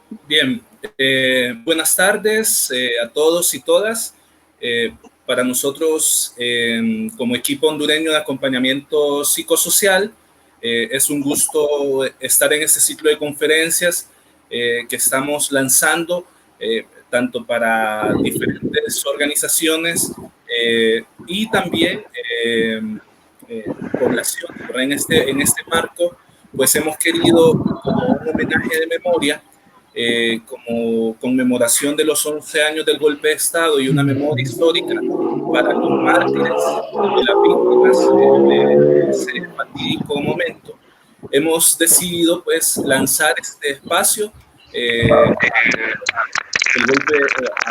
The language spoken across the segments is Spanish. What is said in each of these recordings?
Bien, buenas tardes a todos y todas. Para nosotros, como equipo hondureño de acompañamiento psicosocial, es un gusto estar en este ciclo de conferencias que estamos lanzando, tanto para diferentes organizaciones y también población. En este marco, pues hemos querido, como un homenaje de memoria, como conmemoración de los 11 años del golpe de Estado y una memoria histórica para los mártires y las víctimas de ese fatídico momento, hemos decidido pues lanzar este espacio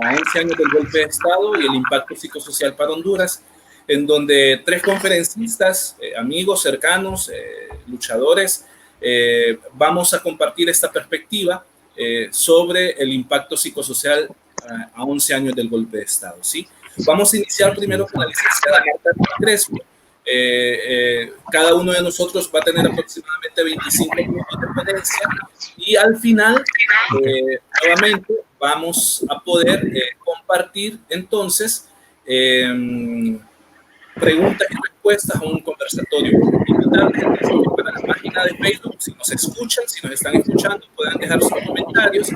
a 11 años del golpe de Estado y el impacto psicosocial para Honduras, en donde tres conferencistas, amigos cercanos, luchadores, vamos a compartir esta perspectiva sobre el impacto psicosocial a 11 años del golpe de Estado. ¿Sí? Vamos a iniciar primero con la licenciada Marta Crespo. Cada uno de nosotros va a tener aproximadamente 25 minutos de ponencia y al final, nuevamente, vamos a poder compartir entonces preguntas y respuestas a un conversatorio. Invitarles entonces que para la página de Facebook, si nos escuchan, si nos están escuchando, puedan dejar sus comentarios,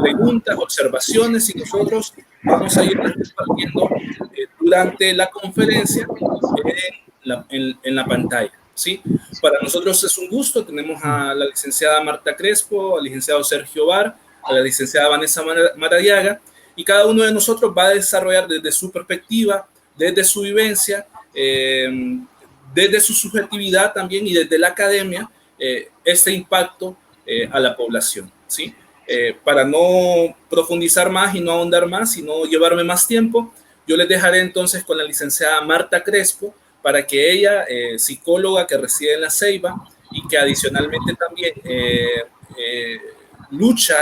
preguntas, observaciones, y nosotros vamos a irlas compartiendo durante la conferencia en la pantalla. ¿Sí? Para nosotros es un gusto. Tenemos a la licenciada Marta Crespo, al licenciado Sergio Bar, a la licenciada Vanessa Maradiaga, y cada uno de nosotros va a desarrollar desde su perspectiva, desde su vivencia, desde su subjetividad también y desde la academia, este impacto a la población. ¿Sí? Para no profundizar más y no ahondar más y no llevarme más tiempo, yo les dejaré entonces con la licenciada Marta Crespo para que ella, psicóloga que reside en La Ceiba y que adicionalmente también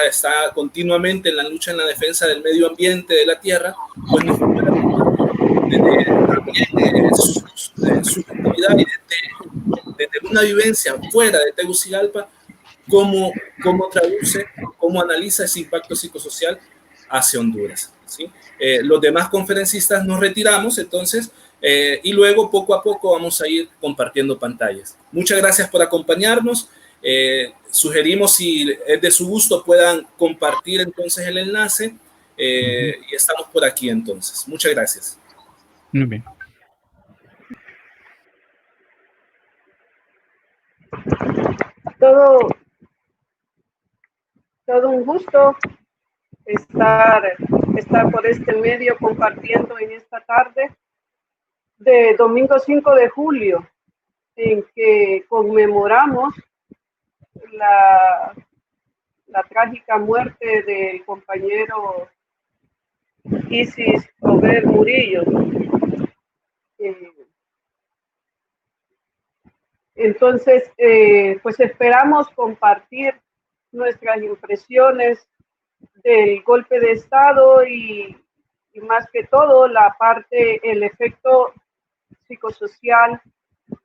está continuamente en la lucha en la defensa del medio ambiente, de la tierra, pues nos pueda compartir desde también su actividad y desde una vivencia fuera de Tegucigalpa, cómo traduce, cómo analiza ese impacto psicosocial hacia Honduras. ¿Sí? Los demás conferencistas nos retiramos, entonces, y luego poco a poco vamos a ir compartiendo pantallas. Muchas gracias por acompañarnos. Sugerimos, si es de su gusto, puedan compartir entonces el enlace y estamos por aquí entonces. Muchas gracias. Muy bien. Todo un gusto estar por este medio compartiendo en esta tarde de domingo 5 de julio, en que conmemoramos la trágica muerte del compañero Isis Robert Murillo. Entonces, pues esperamos compartir nuestras impresiones del golpe de Estado y más que todo el efecto psicosocial,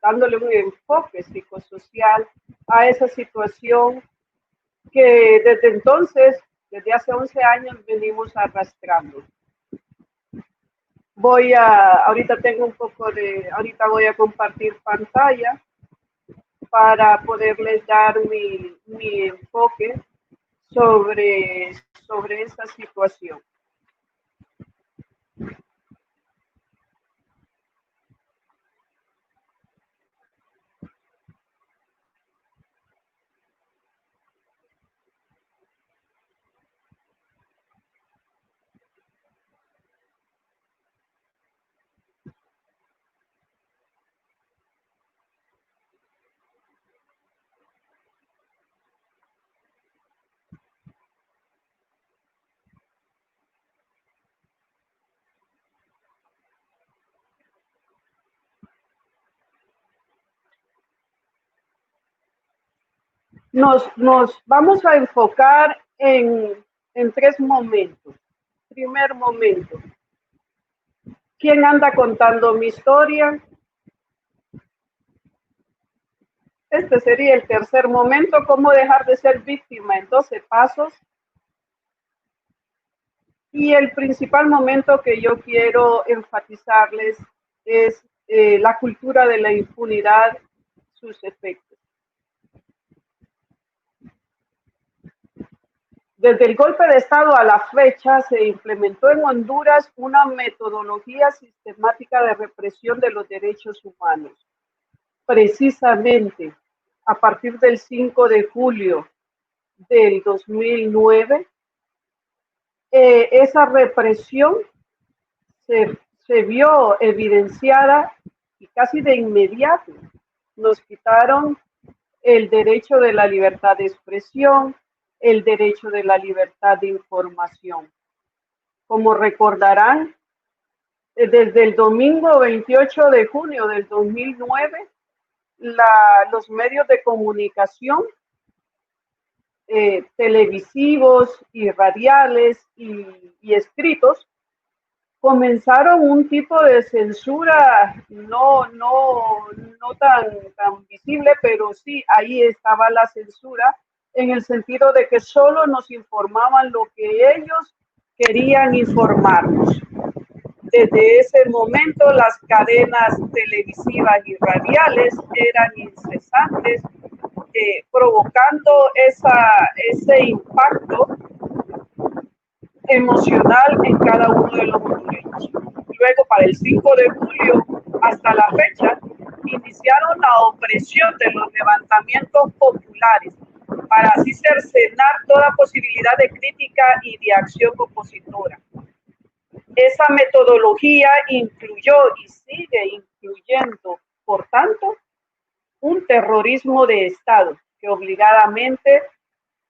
dándole un enfoque psicosocial a esa situación que desde entonces, desde hace 11 años, venimos arrastrando. Ahorita voy a compartir pantalla para poderles dar mi enfoque sobre esta situación. Nos vamos a enfocar en tres momentos. Primer momento, ¿quién anda contando mi historia? Este sería el tercer momento, cómo dejar de ser víctima en 12 pasos. Y el principal momento que yo quiero enfatizarles es la cultura de la impunidad, sus efectos. Desde el golpe de Estado a la fecha se implementó en Honduras una metodología sistemática de represión de los derechos humanos. Precisamente a partir del 5 de julio del 2009, esa represión se vio evidenciada y casi de inmediato. Nos quitaron el derecho de la libertad de expresión, el derecho de la libertad de información. Como recordarán, desde el domingo 28 de junio del 2009, los medios de comunicación televisivos y radiales y escritos comenzaron un tipo de censura no tan visible, pero sí ahí estaba la censura en el sentido de que solo nos informaban lo que ellos querían informarnos. Desde ese momento las cadenas televisivas y radiales eran incesantes, provocando ese impacto emocional en cada uno de los hondureños. Luego, para el 5 de julio hasta la fecha, iniciaron la opresión de los levantamientos populares para así cercenar toda posibilidad de crítica y de acción opositora. Esa metodología incluyó y sigue incluyendo, por tanto, un terrorismo de Estado que obligadamente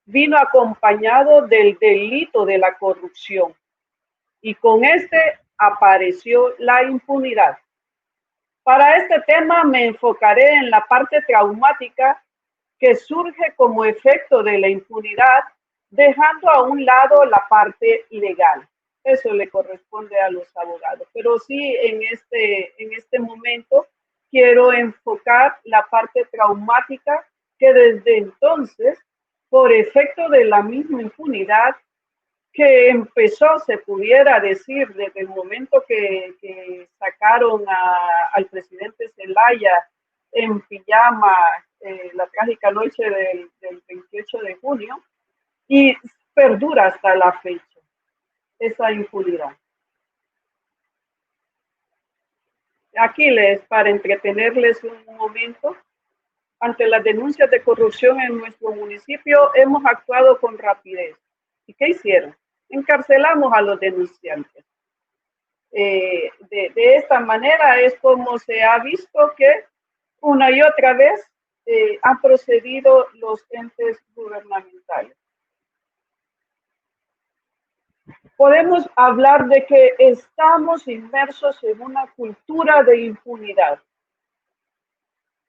vino acompañado del delito de la corrupción, y con este apareció la impunidad. Para este tema me enfocaré en la parte traumática que surge como efecto de la impunidad, dejando a un lado la parte legal. Eso le corresponde a los abogados. Pero sí, en este momento quiero enfocar la parte traumática que desde entonces, por efecto de la misma impunidad que empezó, se pudiera decir, desde el momento que sacaron al presidente Zelaya en pijama la trágica noche del 28 de junio, y perdura hasta la fecha esa impunidad. Aquí para entretenerles un momento, ante las denuncias de corrupción en nuestro municipio hemos actuado con rapidez. ¿Y qué hicieron? Encarcelamos a los denunciantes. De esta manera es como se ha visto que una y otra vez han procedido los entes gubernamentales. Podemos hablar de que estamos inmersos en una cultura de impunidad.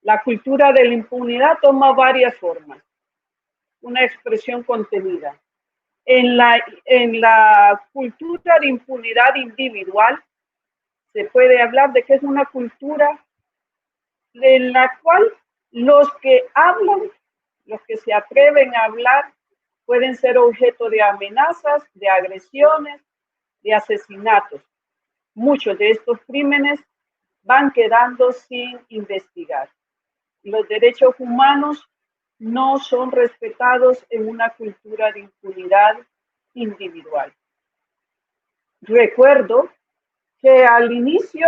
La cultura de la impunidad toma varias formas. Una expresión contenida. En la cultura de impunidad individual se puede hablar de que es una cultura en la cual los que hablan, los que se atreven a hablar, pueden ser objeto de amenazas, de agresiones, de asesinatos. Muchos de estos crímenes van quedando sin investigar. Los derechos humanos no son respetados en una cultura de impunidad individual. Recuerdo que al inicio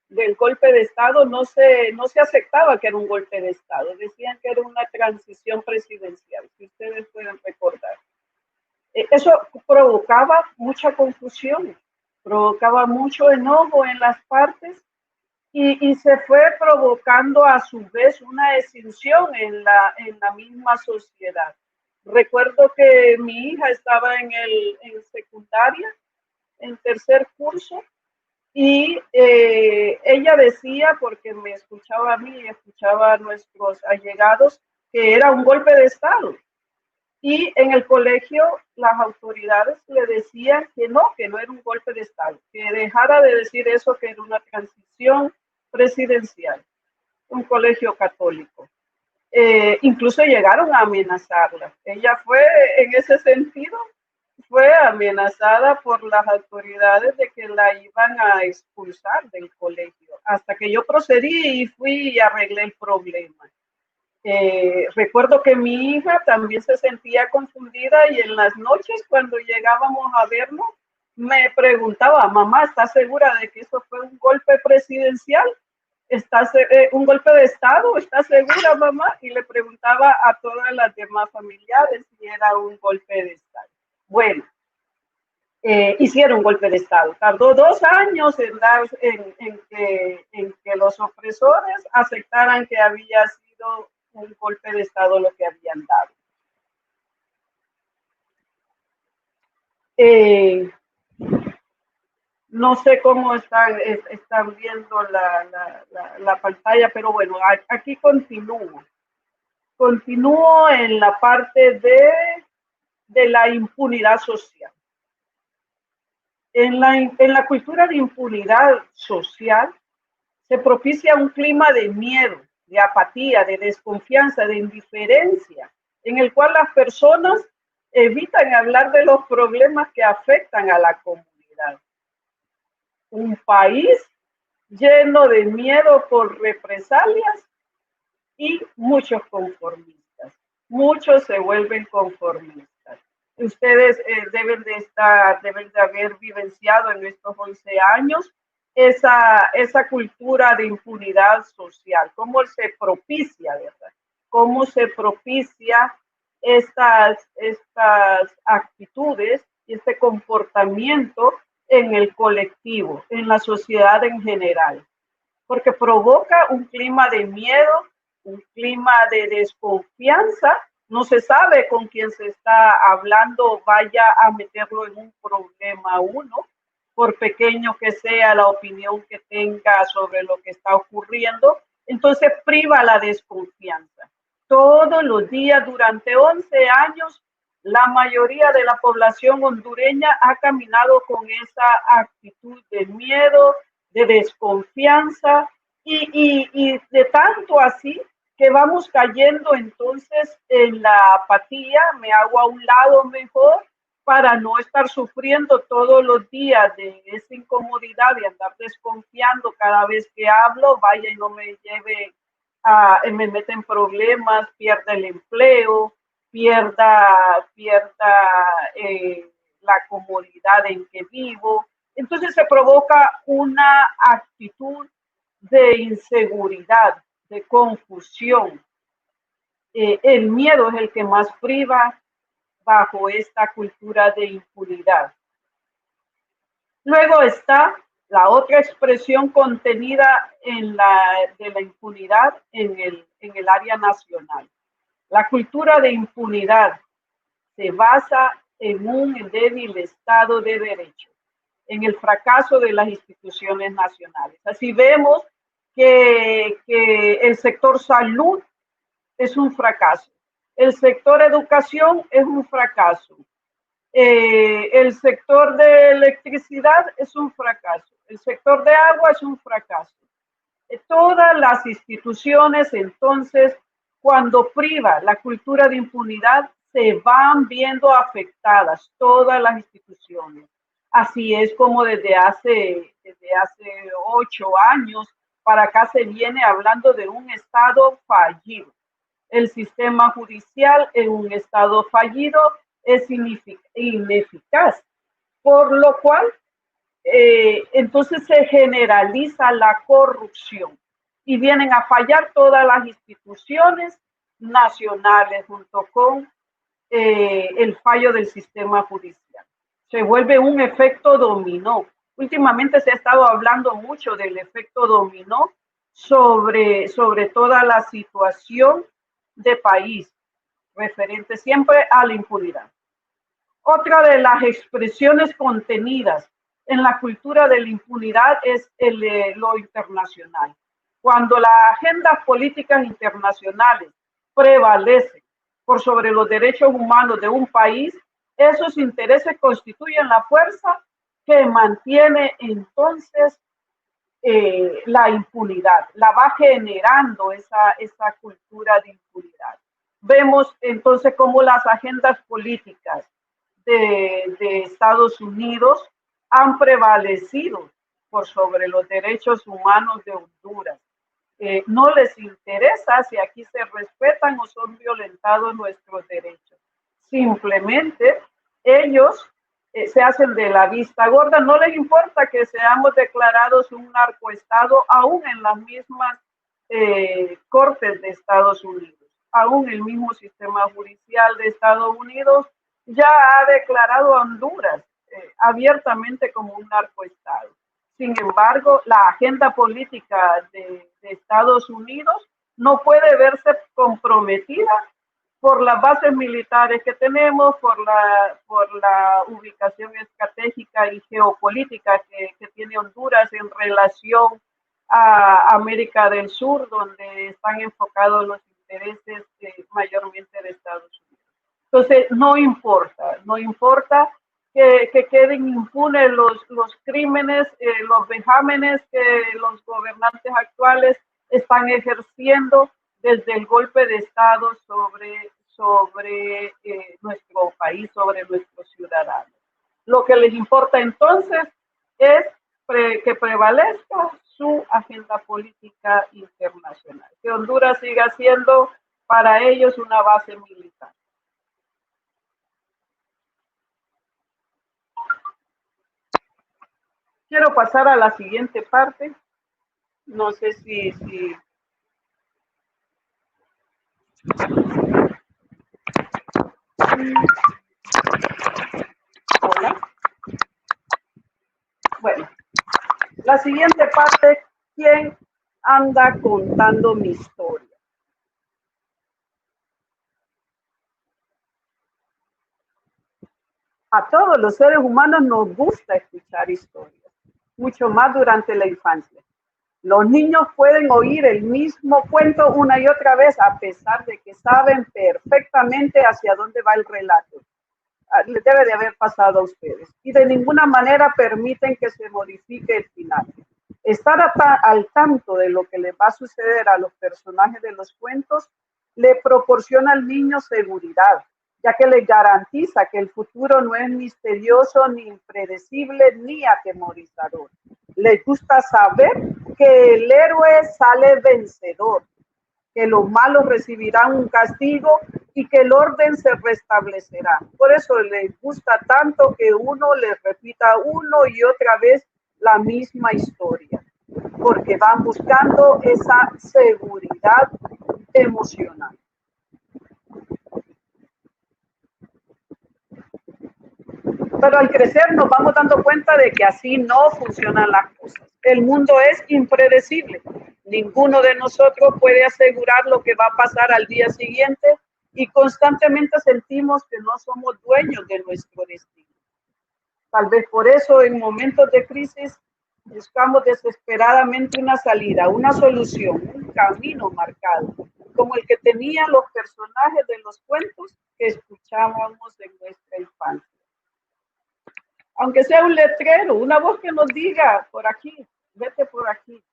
del golpe de Estado no se aceptaba que era un golpe de Estado, decían que era una transición presidencial, si ustedes pueden recordar. Eso provocaba mucha confusión, provocaba mucho enojo en las partes y se fue provocando a su vez una escinsión en la misma sociedad. Recuerdo que mi hija estaba en secundaria, en tercer curso, y ella decía, porque me escuchaba a mí y escuchaba a nuestros allegados, que era un golpe de Estado. Y en el colegio las autoridades le decían que no era un golpe de Estado, que dejara de decir eso, que era una transición presidencial. un colegio católico. Incluso llegaron a amenazarla. Ella fue, en ese sentido, fue amenazada por las autoridades de que la iban a expulsar del colegio, hasta que yo procedí y fui y arreglé el problema. Recuerdo que mi hija también se sentía confundida y en las noches cuando llegábamos a vernos me preguntaba, mamá, ¿estás segura de que eso fue un golpe presidencial? ¿Estás un golpe de Estado? ¿Estás segura, mamá? Y le preguntaba a todas las demás familiares si era un golpe de Estado. Bueno, hicieron un golpe de Estado. Tardó 2 años en que los opresores aceptaran que había sido un golpe de Estado lo que habían dado. No sé cómo están viendo la pantalla, pero bueno, aquí continúo. Continúo en la parte de la impunidad social. En la cultura de impunidad social se propicia un clima de miedo, de apatía, de desconfianza, de indiferencia, en el cual las personas evitan hablar de los problemas que afectan a la comunidad. Un país lleno de miedo por represalias y muchos conformistas. Muchos se vuelven conformistas. Ustedes deben de haber vivenciado en estos 11 años esa cultura de impunidad social, cómo se propicia, ¿verdad? Cómo se propicia estas actitudes y este comportamiento en el colectivo, en la sociedad en general, porque provoca un clima de miedo, un clima de desconfianza. No se sabe con quién se está hablando, vaya a meterlo en un problema uno, por pequeño que sea la opinión que tenga sobre lo que está ocurriendo. Entonces priva la desconfianza. Todos los días durante 11 años, la mayoría de la población hondureña ha caminado con esa actitud de miedo, de desconfianza y de tanto así que vamos cayendo entonces en la apatía, me hago a un lado mejor para no estar sufriendo todos los días de esa incomodidad de andar desconfiando cada vez que hablo, vaya y no me lleve me mete en problemas, pierda el empleo, pierda la comodidad en que vivo. Entonces se provoca una actitud de inseguridad, de confusión. El miedo es el que más priva bajo esta cultura de impunidad. Luego está la otra expresión contenida de la impunidad en el área nacional. La cultura de impunidad se basa en un débil Estado de Derecho, en el fracaso de las instituciones nacionales. Así vemos que el sector salud es un fracaso, el sector educación es un fracaso, el sector de electricidad es un fracaso, el sector de agua es un fracaso. Todas las instituciones, entonces, cuando priva la cultura de impunidad, se van viendo afectadas todas las instituciones. Así es como desde hace 8 años para acá se viene hablando de un Estado fallido. El sistema judicial en un Estado fallido es ineficaz, por lo cual entonces se generaliza la corrupción y vienen a fallar todas las instituciones nacionales junto con el fallo del sistema judicial. Se vuelve un efecto dominó. Últimamente se ha estado hablando mucho del efecto dominó sobre toda la situación de país, referente siempre a la impunidad. Otra de las expresiones contenidas en la cultura de la impunidad es lo internacional. Cuando las agendas políticas internacionales prevalecen por sobre los derechos humanos de un país, esos intereses constituyen la fuerza que mantiene entonces la impunidad, la va generando esa cultura de impunidad. Vemos entonces cómo las agendas políticas de Estados Unidos han prevalecido por sobre los derechos humanos de Honduras. No les interesa si aquí se respetan o son violentados nuestros derechos. Simplemente ellos se hacen de la vista gorda. No les importa que seamos declarados un narcoestado, aún en las mismas cortes de Estados Unidos. Aún el mismo sistema judicial de Estados Unidos ya ha declarado a Honduras abiertamente como un narcoestado. Sin embargo, la agenda política de Estados Unidos no puede verse comprometida por las bases militares que tenemos, por la ubicación estratégica y geopolítica que tiene Honduras en relación a América del Sur, donde están enfocados los intereses mayormente de Estados Unidos. Entonces, no importa que queden impunes los crímenes, los vejámenes que los gobernantes actuales están ejerciendo desde el golpe de Estado sobre nuestro país, sobre nuestros ciudadanos. Lo que les importa entonces es que prevalezca su agenda política internacional, que Honduras siga siendo para ellos una base militar. Quiero pasar a la siguiente parte. No sé si hola. Bueno, la siguiente parte, ¿quién anda contando mi historia? A todos los seres humanos nos gusta escuchar historias, mucho más durante la infancia. Los niños pueden oír el mismo cuento una y otra vez a pesar de que saben perfectamente hacia dónde va el relato. Les debe de haber pasado a ustedes. Y de ninguna manera permiten que se modifique el final. Estar al tanto de lo que le va a suceder a los personajes de los cuentos le proporciona al niño seguridad, ya que le garantiza que el futuro no es misterioso, ni impredecible, ni atemorizador. Les gusta saber que el héroe sale vencedor, que los malos recibirán un castigo y que el orden se restablecerá. Por eso les gusta tanto que uno les repita una y otra vez la misma historia, porque van buscando esa seguridad emocional. Pero al crecer nos vamos dando cuenta de que así no funcionan las cosas. El mundo es impredecible. Ninguno de nosotros puede asegurar lo que va a pasar al día siguiente y constantemente sentimos que no somos dueños de nuestro destino. Tal vez por eso en momentos de crisis buscamos desesperadamente una salida, una solución, un camino marcado, como el que tenían los personajes de los cuentos que escuchábamos en nuestra infancia. Aunque sea un letrero, una voz que nos diga, por aquí, vete por aquí.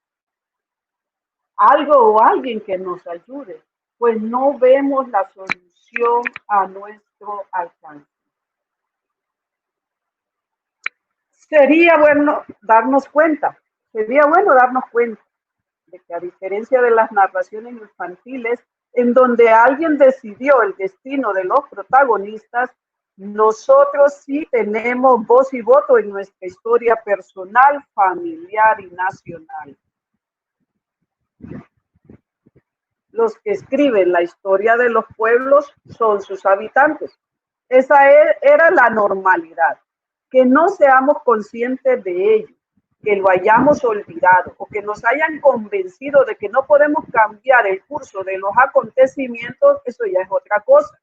Algo o alguien que nos ayude, pues no vemos la solución a nuestro alcance. Sería bueno darnos cuenta de que a diferencia de las narraciones infantiles, en donde alguien decidió el destino de los protagonistas, nosotros sí tenemos voz y voto en nuestra historia personal, familiar y nacional. Los que escriben la historia de los pueblos son sus habitantes. Esa era la normalidad. Que no seamos conscientes de ello, que lo hayamos olvidado o que nos hayan convencido de que no podemos cambiar el curso de los acontecimientos, eso ya es otra cosa.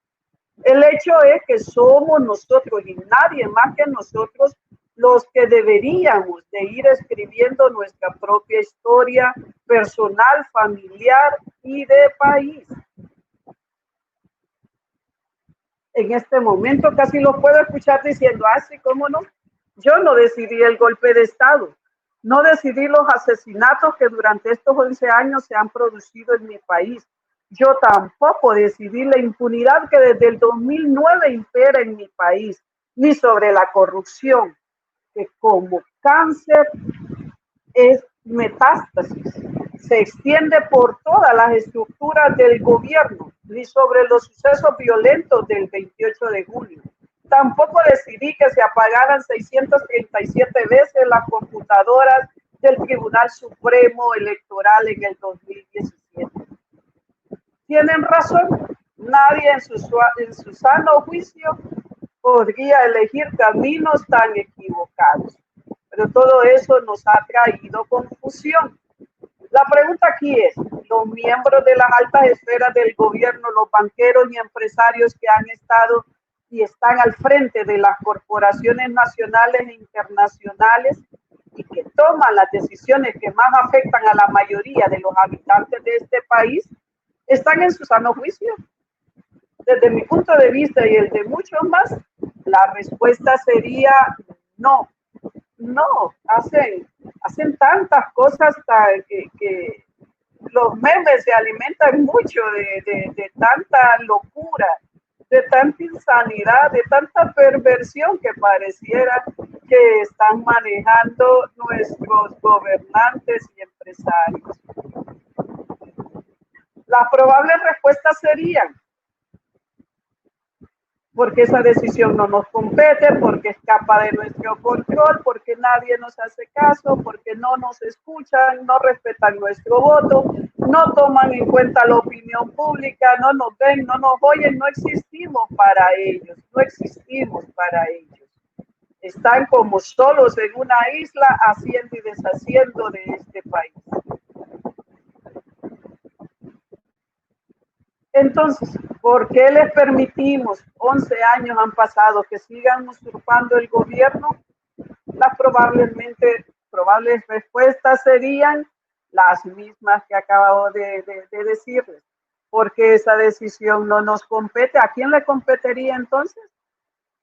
El hecho es que somos nosotros y nadie más que nosotros los que deberíamos de ir escribiendo nuestra propia historia personal, familiar y de país. En este momento casi lo puedo escuchar diciendo, sí, ¿cómo no? Yo no decidí el golpe de Estado. No decidí los asesinatos que durante estos 11 años se han producido en mi país. Yo tampoco decidí la impunidad que desde el 2009 impera en mi país, ni sobre la corrupción, que como cáncer es metástasis, se extiende por todas las estructuras del gobierno, ni sobre los sucesos violentos del 28 de julio. Tampoco decidí que se apagaran 637 veces las computadoras del Tribunal Supremo Electoral en el 2017. Tienen razón, nadie en su sano juicio podría elegir caminos tan equivocados. Pero todo eso nos ha traído confusión. La pregunta aquí es, los miembros de las altas esferas del gobierno, los banqueros y empresarios que han estado y están al frente de las corporaciones nacionales e internacionales y que toman las decisiones que más afectan a la mayoría de los habitantes de este país, ¿están en su sano juicio? Desde mi punto de vista y el de muchos más, la respuesta sería no. No, hacen tantas cosas que los memes se alimentan mucho de tanta locura, de tanta insanidad, de tanta perversión que pareciera que están manejando nuestros gobernantes y empresarios. Las probables respuestas serían: porque esa decisión no nos compete, porque escapa de nuestro control, porque nadie nos hace caso, porque no nos escuchan, no respetan nuestro voto, no toman en cuenta la opinión pública, no nos ven, no nos oyen, no existimos para ellos, no existimos para ellos. Están como solos en una isla haciendo y deshaciendo de este país. Entonces, ¿por qué les permitimos? 11 años han pasado, que sigan usurpando el gobierno. Las probables respuestas serían las mismas que acabo de decirles. Porque esa decisión no nos compete. ¿A quién le competiría entonces?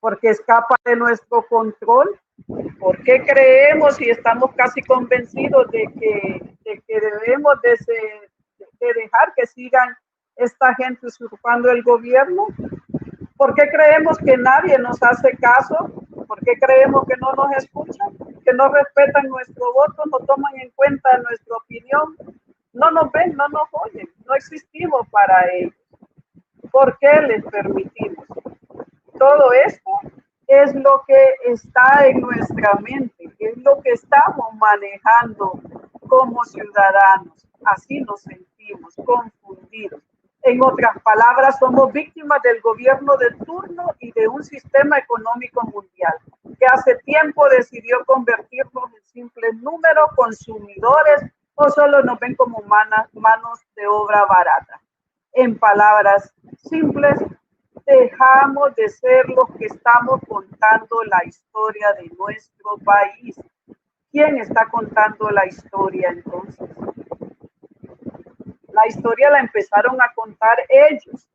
Porque escapa de nuestro control. ¿Por qué creemos y estamos casi convencidos de que debemos de dejar que sigan esta gente usurpando el gobierno? ¿Por qué creemos que nadie nos hace caso? ¿Por qué creemos que no nos escuchan? Que no respetan nuestro voto, no toman en cuenta nuestra opinión, no nos ven, no nos oyen, no existimos para ellos. ¿Por qué les permitimos? Todo esto es lo que está en nuestra mente, es lo que estamos manejando como ciudadanos. Así nos sentimos confundidos. En otras palabras, somos víctimas del gobierno de turno y de un sistema económico mundial que hace tiempo decidió convertirnos en simples números, consumidores, o solo nos ven como manos de obra barata. En palabras simples, dejamos de ser los que estamos contando la historia de nuestro país. ¿Quién está contando la historia entonces? La historia la empezaron a contar ellos,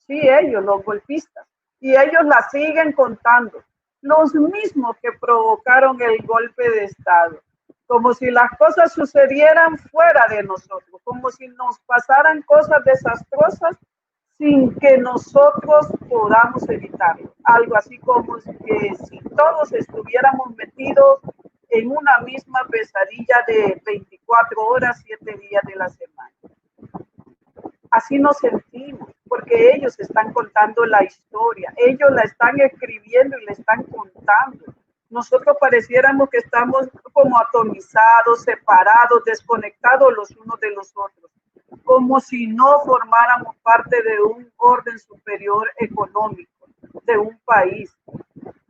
sí, ellos, los golpistas, y ellos la siguen contando, los mismos que provocaron el golpe de Estado, como si las cosas sucedieran fuera de nosotros, como si nos pasaran cosas desastrosas sin que nosotros podamos evitarlo. Algo así como que si todos estuviéramos metidos en una misma pesadilla de 24 horas, 7 días de la semana. Así nos sentimos, porque ellos están contando la historia, ellos la están escribiendo y la están contando. Nosotros pareciéramos que estamos como atomizados, separados, desconectados los unos de los otros, como si no formáramos parte de un orden superior económico, de un país.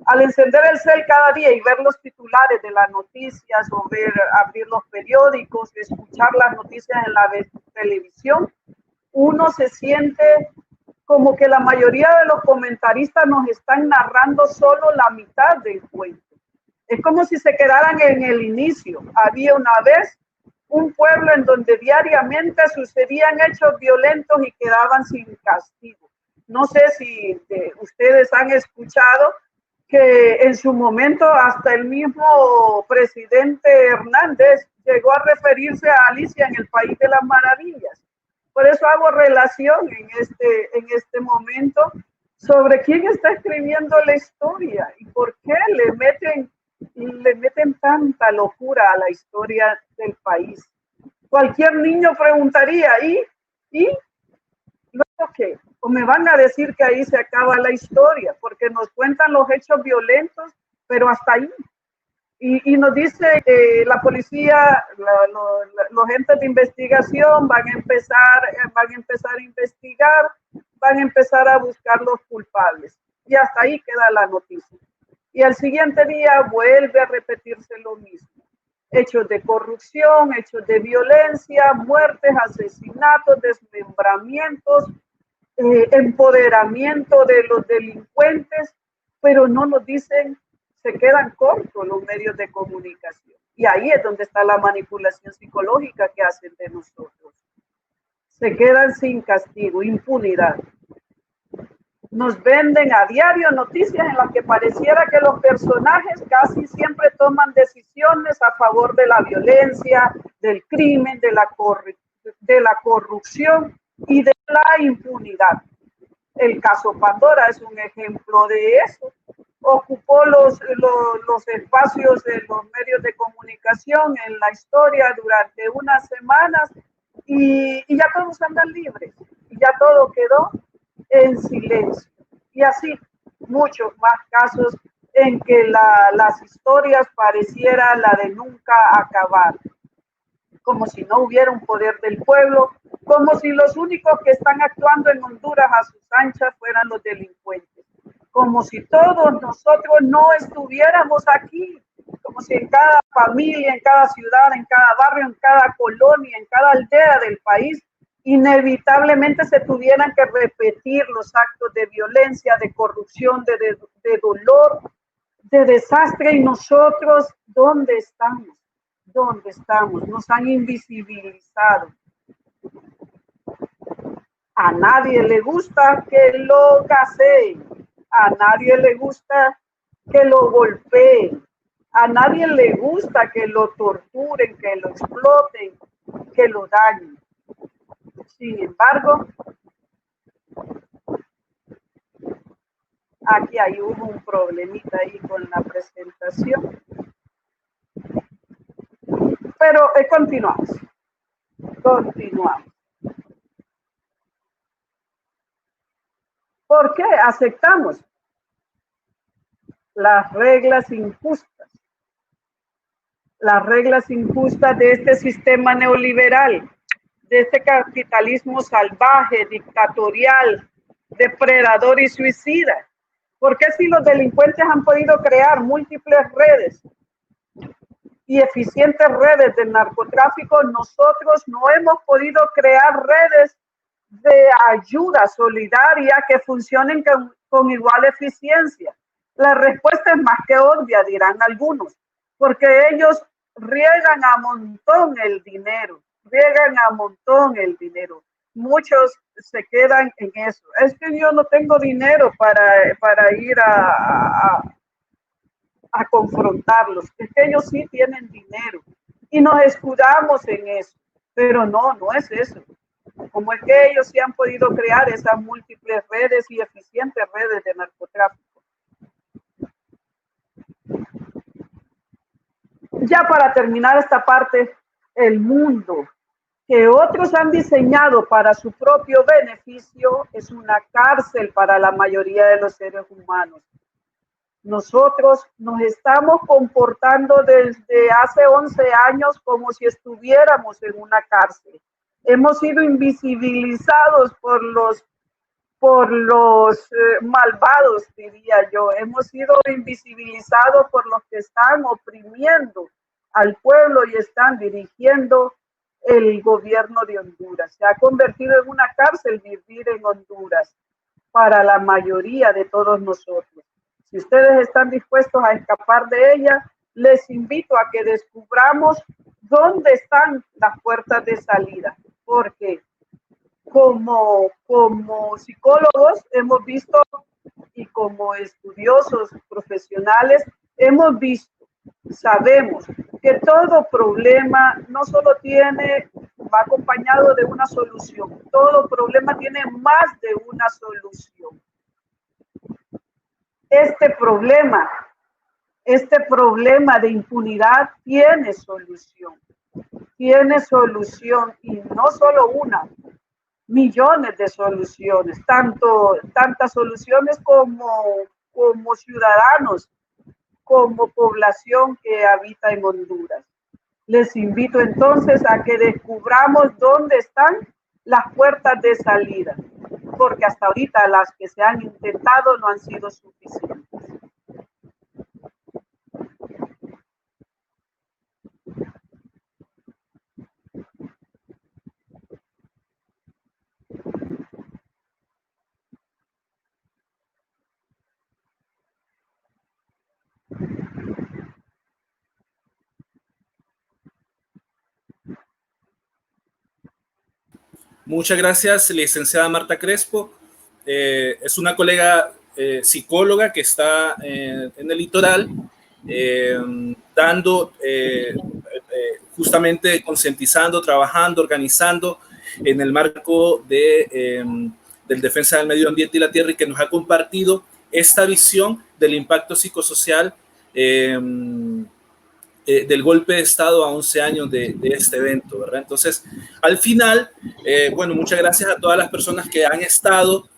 Al encender el cel cada día y ver los titulares de las noticias o abrir los periódicos, escuchar las noticias en la televisión, uno se siente como que la mayoría de los comentaristas nos están narrando solo la mitad del cuento. Es como si se quedaran en el inicio. Había una vez un pueblo en donde diariamente sucedían hechos violentos y quedaban sin castigo. No sé si ustedes han escuchado que en su momento hasta el mismo presidente Hernández llegó a referirse a Alicia en el País de las Maravillas. Por eso hago relación en este momento sobre quién está escribiendo la historia y por qué le meten tanta locura a la historia del país. Cualquier niño preguntaría, ¿y luego qué? O me van a decir que ahí se acaba la historia, porque nos cuentan los hechos violentos, pero hasta ahí. Y nos dice que la policía, los entes de investigación van a empezar a investigar, van a empezar a buscar los culpables. Y hasta ahí queda la noticia. Y al siguiente día vuelve a repetirse lo mismo. Hechos de corrupción, hechos de violencia, muertes, asesinatos, desmembramientos, empoderamiento de los delincuentes, pero no nos dicen, se quedan cortos los medios de comunicación. Y ahí es donde está la manipulación psicológica que hacen de nosotros. Se quedan sin castigo, impunidad. Nos venden a diario noticias en las que pareciera que los personajes casi siempre toman decisiones a favor de la violencia, del crimen, de la corrupción y de la impunidad. El caso Pandora es un ejemplo de eso. Ocupó los espacios de los medios de comunicación en la historia durante unas semanas y ya todos andan libres. Y ya todo quedó en silencio. Y así muchos más casos en que las historias pareciera la de nunca acabar. Como si no hubiera un poder del pueblo, como si los únicos que están actuando en Honduras a sus anchas fueran los delincuentes, como si todos nosotros no estuviéramos aquí, como si en cada familia, en cada ciudad, en cada barrio, en cada colonia, en cada aldea del país, inevitablemente se tuvieran que repetir los actos de violencia, de corrupción, de dolor, de desastre. Y nosotros, ¿dónde estamos? ¿Dónde estamos? Nos han invisibilizado. A nadie le gusta que lo gaseen, a nadie le gusta que lo golpeen, a nadie le gusta que lo torturen, que lo exploten, que lo dañen. Sin embargo, aquí hay un problemita ahí con la presentación. Pero continuamos. ¿Por qué aceptamos las reglas injustas? Las reglas injustas de este sistema neoliberal, de este capitalismo salvaje, dictatorial, depredador y suicida. ¿Por qué si los delincuentes han podido crear múltiples redes y eficientes redes de narcotráfico, nosotros no hemos podido crear redes de ayuda solidaria que funcionen con igual eficiencia? La respuesta es más que obvia, dirán algunos, porque ellos riegan a montón el dinero, Muchos se quedan en eso. Es que yo no tengo dinero para ir a confrontarlos. Es que ellos sí tienen dinero y nos escudamos en eso, pero no es eso. Como es que ellos sí han podido crear esas múltiples redes y eficientes redes de narcotráfico. Ya para terminar esta parte, el mundo que otros han diseñado para su propio beneficio es una cárcel para la mayoría de los seres humanos. Nosotros nos estamos comportando desde hace 11 años como si estuviéramos en una cárcel. Hemos sido invisibilizados por los malvados, diría yo. Hemos sido invisibilizados por los que están oprimiendo al pueblo y están dirigiendo el gobierno de Honduras. Se ha convertido en una cárcel vivir en Honduras para la mayoría de todos nosotros. Si ustedes están dispuestos a escapar de ella, les invito a que descubramos dónde están las puertas de salida, porque como psicólogos hemos visto y como estudiosos profesionales hemos visto, sabemos que todo problema no solo va acompañado de una solución, todo problema tiene más de una solución. Este problema de impunidad tiene solución y no solo una, millones de soluciones, tantas soluciones como ciudadanos, como población que habita en Honduras. Les invito entonces a que descubramos dónde están las puertas de salida, porque hasta ahorita las que se han intentado no han sido suficientes. Muchas gracias, licenciada Marta Crespo. Es una colega psicóloga que está en el litoral, dando, justamente concientizando, trabajando, organizando en el marco del defensa del medio ambiente y la tierra, y que nos ha compartido esta visión del impacto psicosocial del golpe de Estado a 11 años de este evento, ¿verdad? Entonces, al final, bueno, muchas gracias a todas las personas que han estado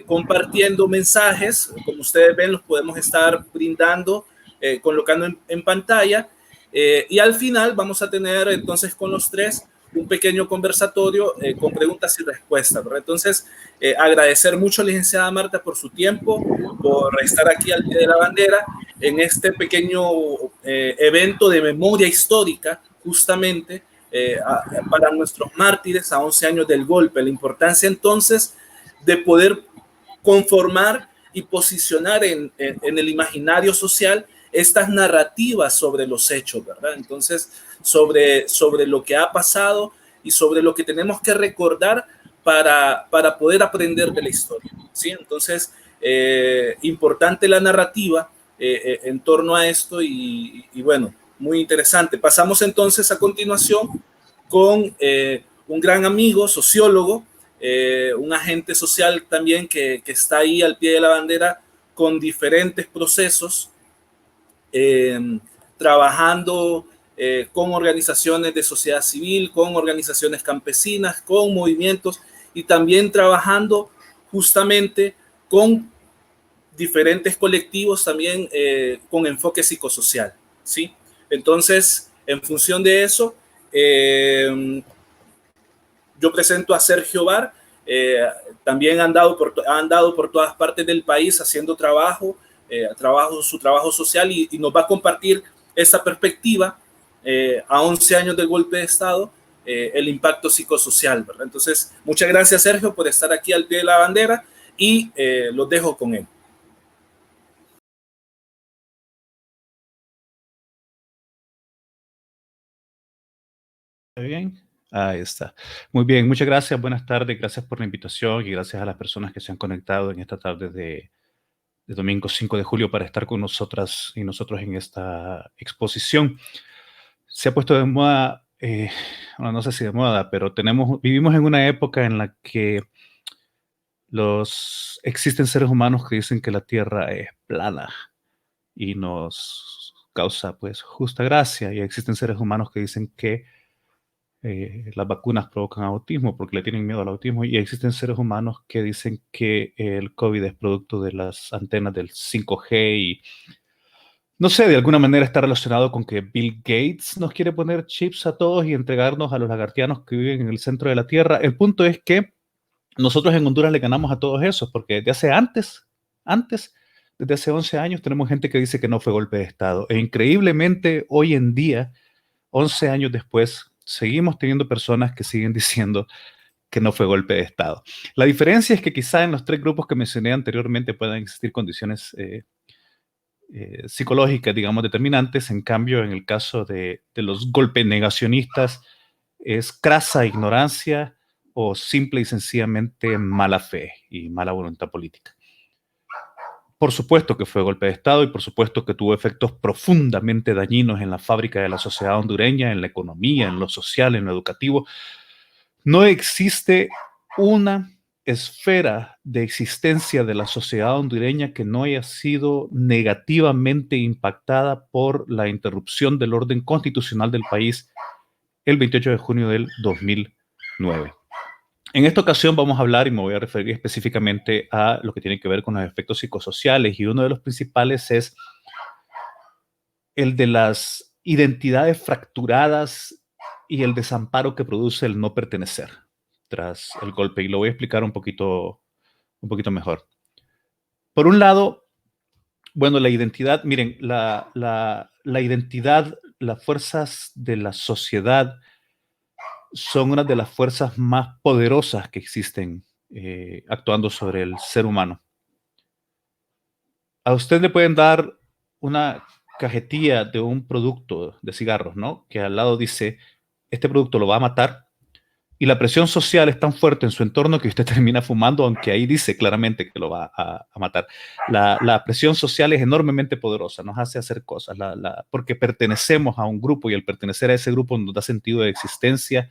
compartiendo mensajes. Como ustedes ven, los podemos estar brindando, colocando en pantalla. Y al final vamos a tener entonces con los tres un pequeño conversatorio con preguntas y respuestas, ¿verdad? Entonces, agradecer mucho a la licenciada Marta por su tiempo, por estar aquí al pie de la bandera en este pequeño evento de memoria histórica, justamente para nuestros mártires a 11 años del golpe. La importancia entonces de poder conformar y posicionar en el imaginario social estas narrativas sobre los hechos, ¿verdad? Entonces, sobre lo que ha pasado y sobre lo que tenemos que recordar para poder aprender de la historia, ¿sí? Entonces, importante la narrativa en torno a esto y bueno, muy interesante. Pasamos entonces a continuación con un gran amigo, sociólogo, un agente social también que está ahí al pie de la bandera con diferentes procesos, trabajando con organizaciones de sociedad civil, con organizaciones campesinas, con movimientos y también trabajando justamente con diferentes colectivos también con enfoque psicosocial, ¿sí? Entonces, en función de eso, yo presento a Sergio Bar. También han dado por todas partes del país haciendo su trabajo social y nos va a compartir esa perspectiva a 11 años del golpe de Estado, el impacto psicosocial, ¿verdad? Entonces, muchas gracias, Sergio, por estar aquí al pie de la bandera y los dejo con él. Bien, ahí está. Muy bien, muchas gracias, buenas tardes, gracias por la invitación y gracias a las personas que se han conectado en esta tarde de domingo 5 de julio para estar con nosotras y nosotros en esta exposición. Se ha puesto de moda, bueno, no sé si de moda, pero vivimos en una época en la que existen seres humanos que dicen que la Tierra es plana y nos causa pues justa gracia, y existen seres humanos que dicen que las vacunas provocan autismo porque le tienen miedo al autismo, y existen seres humanos que dicen que el COVID es producto de las antenas del 5G y no sé, de alguna manera está relacionado con que Bill Gates nos quiere poner chips a todos y entregarnos a los lagartianos que viven en el centro de la Tierra. El punto es que nosotros en Honduras le ganamos a todos esos porque desde hace 11 años tenemos gente que dice que no fue golpe de Estado, e increíblemente hoy en día, 11 años después, seguimos teniendo personas que siguen diciendo que no fue golpe de Estado. La diferencia es que quizá en los tres grupos que mencioné anteriormente puedan existir condiciones psicológicas, digamos, determinantes. En cambio, en el caso de los golpe negacionistas, es crasa ignorancia o simple y sencillamente mala fe y mala voluntad política. Por supuesto que fue golpe de Estado y por supuesto que tuvo efectos profundamente dañinos en la fábrica de la sociedad hondureña, en la economía, en lo social, en lo educativo. No existe una esfera de existencia de la sociedad hondureña que no haya sido negativamente impactada por la interrupción del orden constitucional del país el 28 de junio del 2009. En esta ocasión vamos a hablar y me voy a referir específicamente a lo que tiene que ver con los efectos psicosociales, y uno de los principales es el de las identidades fracturadas y el desamparo que produce el no pertenecer tras el golpe, y lo voy a explicar un poquito mejor. Por un lado, bueno, la identidad, miren, la identidad, las fuerzas de la sociedad son una de las fuerzas más poderosas que existen actuando sobre el ser humano. A usted le pueden dar una cajetilla de un producto de cigarros, ¿no? Que al lado dice, este producto lo va a matar, y la presión social es tan fuerte en su entorno que usted termina fumando, aunque ahí dice claramente que lo va a matar. La presión social es enormemente poderosa, nos hace hacer cosas, porque pertenecemos a un grupo, y el pertenecer a ese grupo nos da sentido de existencia,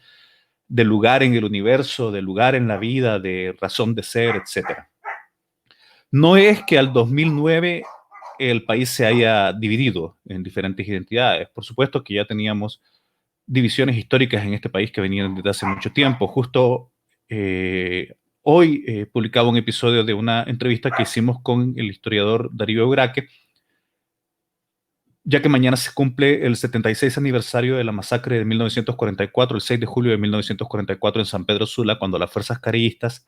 de lugar en el universo, de lugar en la vida, de razón de ser, etc. No es que al 2009 el país se haya dividido en diferentes identidades. Por supuesto que ya teníamos divisiones históricas en este país que venían desde hace mucho tiempo. Justo hoy publicaba un episodio de una entrevista que hicimos con el historiador Darío Euraque, ya que mañana se cumple el 76 aniversario de la masacre de 1944, el 6 de julio de 1944 en San Pedro Sula, cuando las fuerzas carillistas,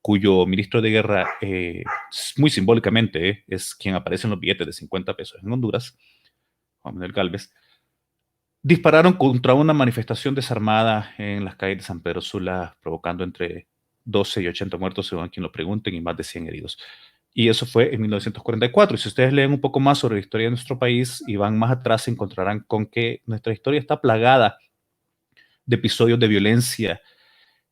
cuyo ministro de guerra, muy simbólicamente, es quien aparece en los billetes de 50 pesos en Honduras, Juan Manuel Gálvez, dispararon contra una manifestación desarmada en las calles de San Pedro Sula, provocando entre 12 y 80 muertos, según quien lo pregunten, y más de 100 heridos. Y eso fue en 1944. Y si ustedes leen un poco más sobre la historia de nuestro país y van más atrás, se encontrarán con que nuestra historia está plagada de episodios de violencia,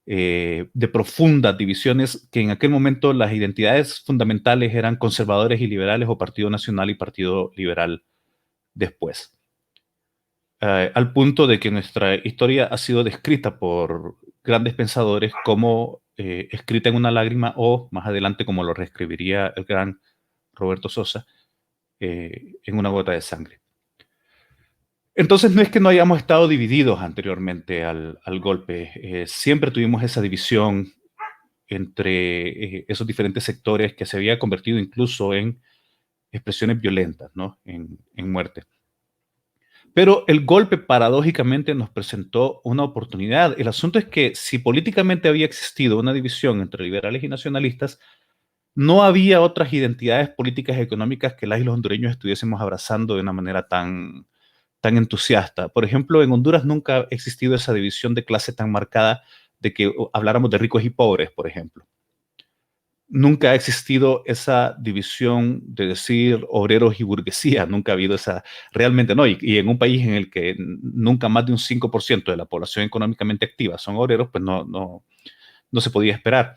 de profundas divisiones, que en aquel momento las identidades fundamentales eran conservadores y liberales, o Partido Nacional y Partido Liberal después. Al punto de que nuestra historia ha sido descrita por grandes pensadores como escrita en una lágrima, o más adelante, como lo reescribiría el gran Roberto Sosa, en una gota de sangre. Entonces no es que no hayamos estado divididos anteriormente al golpe, siempre tuvimos esa división entre esos diferentes sectores que se había convertido incluso en expresiones violentas, ¿no? En muerte. Pero el golpe paradójicamente nos presentó una oportunidad. El asunto es que si políticamente había existido una división entre liberales y nacionalistas, no había otras identidades políticas y económicas que las y los hondureños estuviésemos abrazando de una manera tan entusiasta. Por ejemplo, en Honduras nunca ha existido esa división de clase tan marcada, de que habláramos de ricos y pobres, por ejemplo. Nunca ha existido esa división de decir obreros y burguesía, nunca ha habido esa, realmente no, y en un país en el que nunca más de un 5% de la población económicamente activa son obreros, pues no se podía esperar.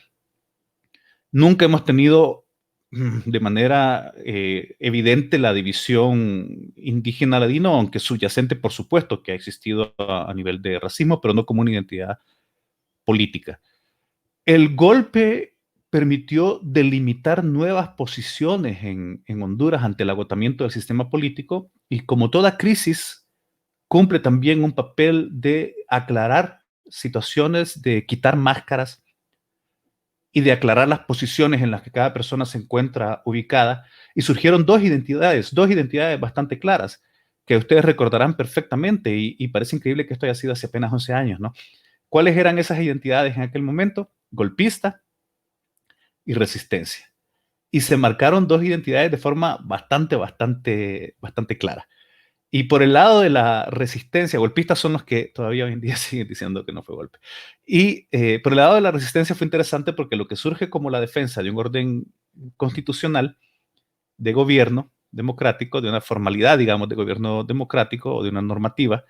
Nunca hemos tenido de manera evidente la división indígena-ladino, aunque subyacente, por supuesto, que ha existido a nivel de racismo, pero no como una identidad política. El golpe permitió delimitar nuevas posiciones en Honduras ante el agotamiento del sistema político, y como toda crisis, cumple también un papel de aclarar situaciones, de quitar máscaras y de aclarar las posiciones en las que cada persona se encuentra ubicada, y surgieron dos identidades bastante claras, que ustedes recordarán perfectamente, y parece increíble que esto haya sido hace apenas 11 años, ¿no? ¿Cuáles eran esas identidades en aquel momento? Golpista y resistencia. Y se marcaron dos identidades de forma bastante clara. Y por el lado de la resistencia, golpistas son los que todavía hoy en día siguen diciendo que no fue golpe. Y por el lado de la resistencia fue interesante, porque lo que surge como la defensa de un orden constitucional de gobierno democrático, de una formalidad, digamos, de gobierno democrático, o de una normativa,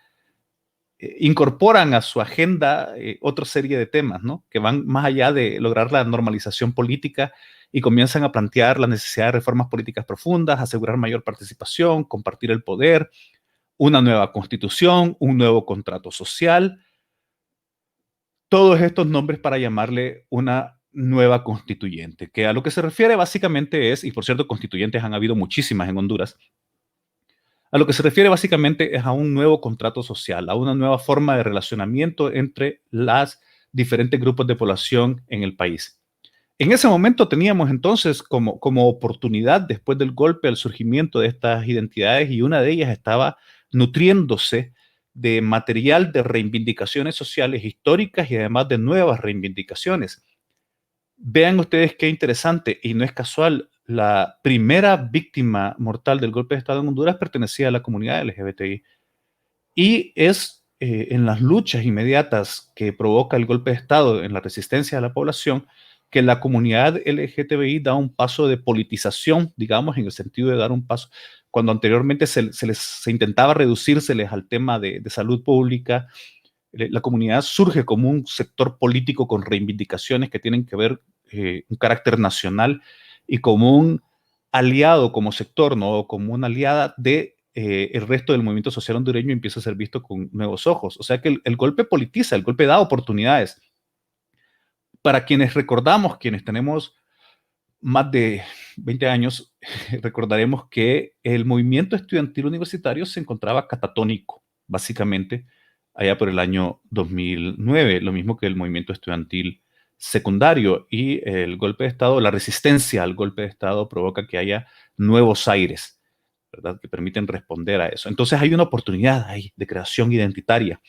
incorporan a su agenda otra serie de temas, ¿no? Que van más allá de lograr la normalización política y comienzan a plantear la necesidad de reformas políticas profundas, asegurar mayor participación, compartir el poder, una nueva constitución, un nuevo contrato social. Todos estos nombres para llamarle una nueva constituyente, que a lo que se refiere básicamente es, y por cierto, constituyentes han habido muchísimas en Honduras, a lo que se refiere básicamente es a un nuevo contrato social, a una nueva forma de relacionamiento entre los diferentes grupos de población en el país. En ese momento teníamos entonces como oportunidad, después del golpe, el surgimiento de estas identidades, y una de ellas estaba nutriéndose de material de reivindicaciones sociales históricas y además de nuevas reivindicaciones. Vean ustedes qué interesante, y no es casual, la primera víctima mortal del golpe de Estado en Honduras pertenecía a la comunidad LGBTI. Y es en las luchas inmediatas que provoca el golpe de Estado en la resistencia de la población que la comunidad LGTBI da un paso de politización, digamos, en el sentido de dar un paso, cuando anteriormente se intentaba reducírseles al tema de salud pública. La comunidad surge como un sector político con reivindicaciones que tienen que ver un carácter nacional y como un aliado, como sector, ¿no? Como una aliada de el resto del movimiento social hondureño, empieza a ser visto con nuevos ojos. O sea que el golpe politiza, el golpe da oportunidades. Para quienes recordamos, quienes tenemos más de 20 años, recordaremos que el movimiento estudiantil universitario se encontraba catatónico, básicamente, allá por el año 2009, lo mismo que el movimiento estudiantil secundario, y el golpe de Estado, la resistencia al golpe de Estado provoca que haya nuevos aires, ¿verdad?, que permiten responder a eso. Entonces hay una oportunidad ahí de creación identitaria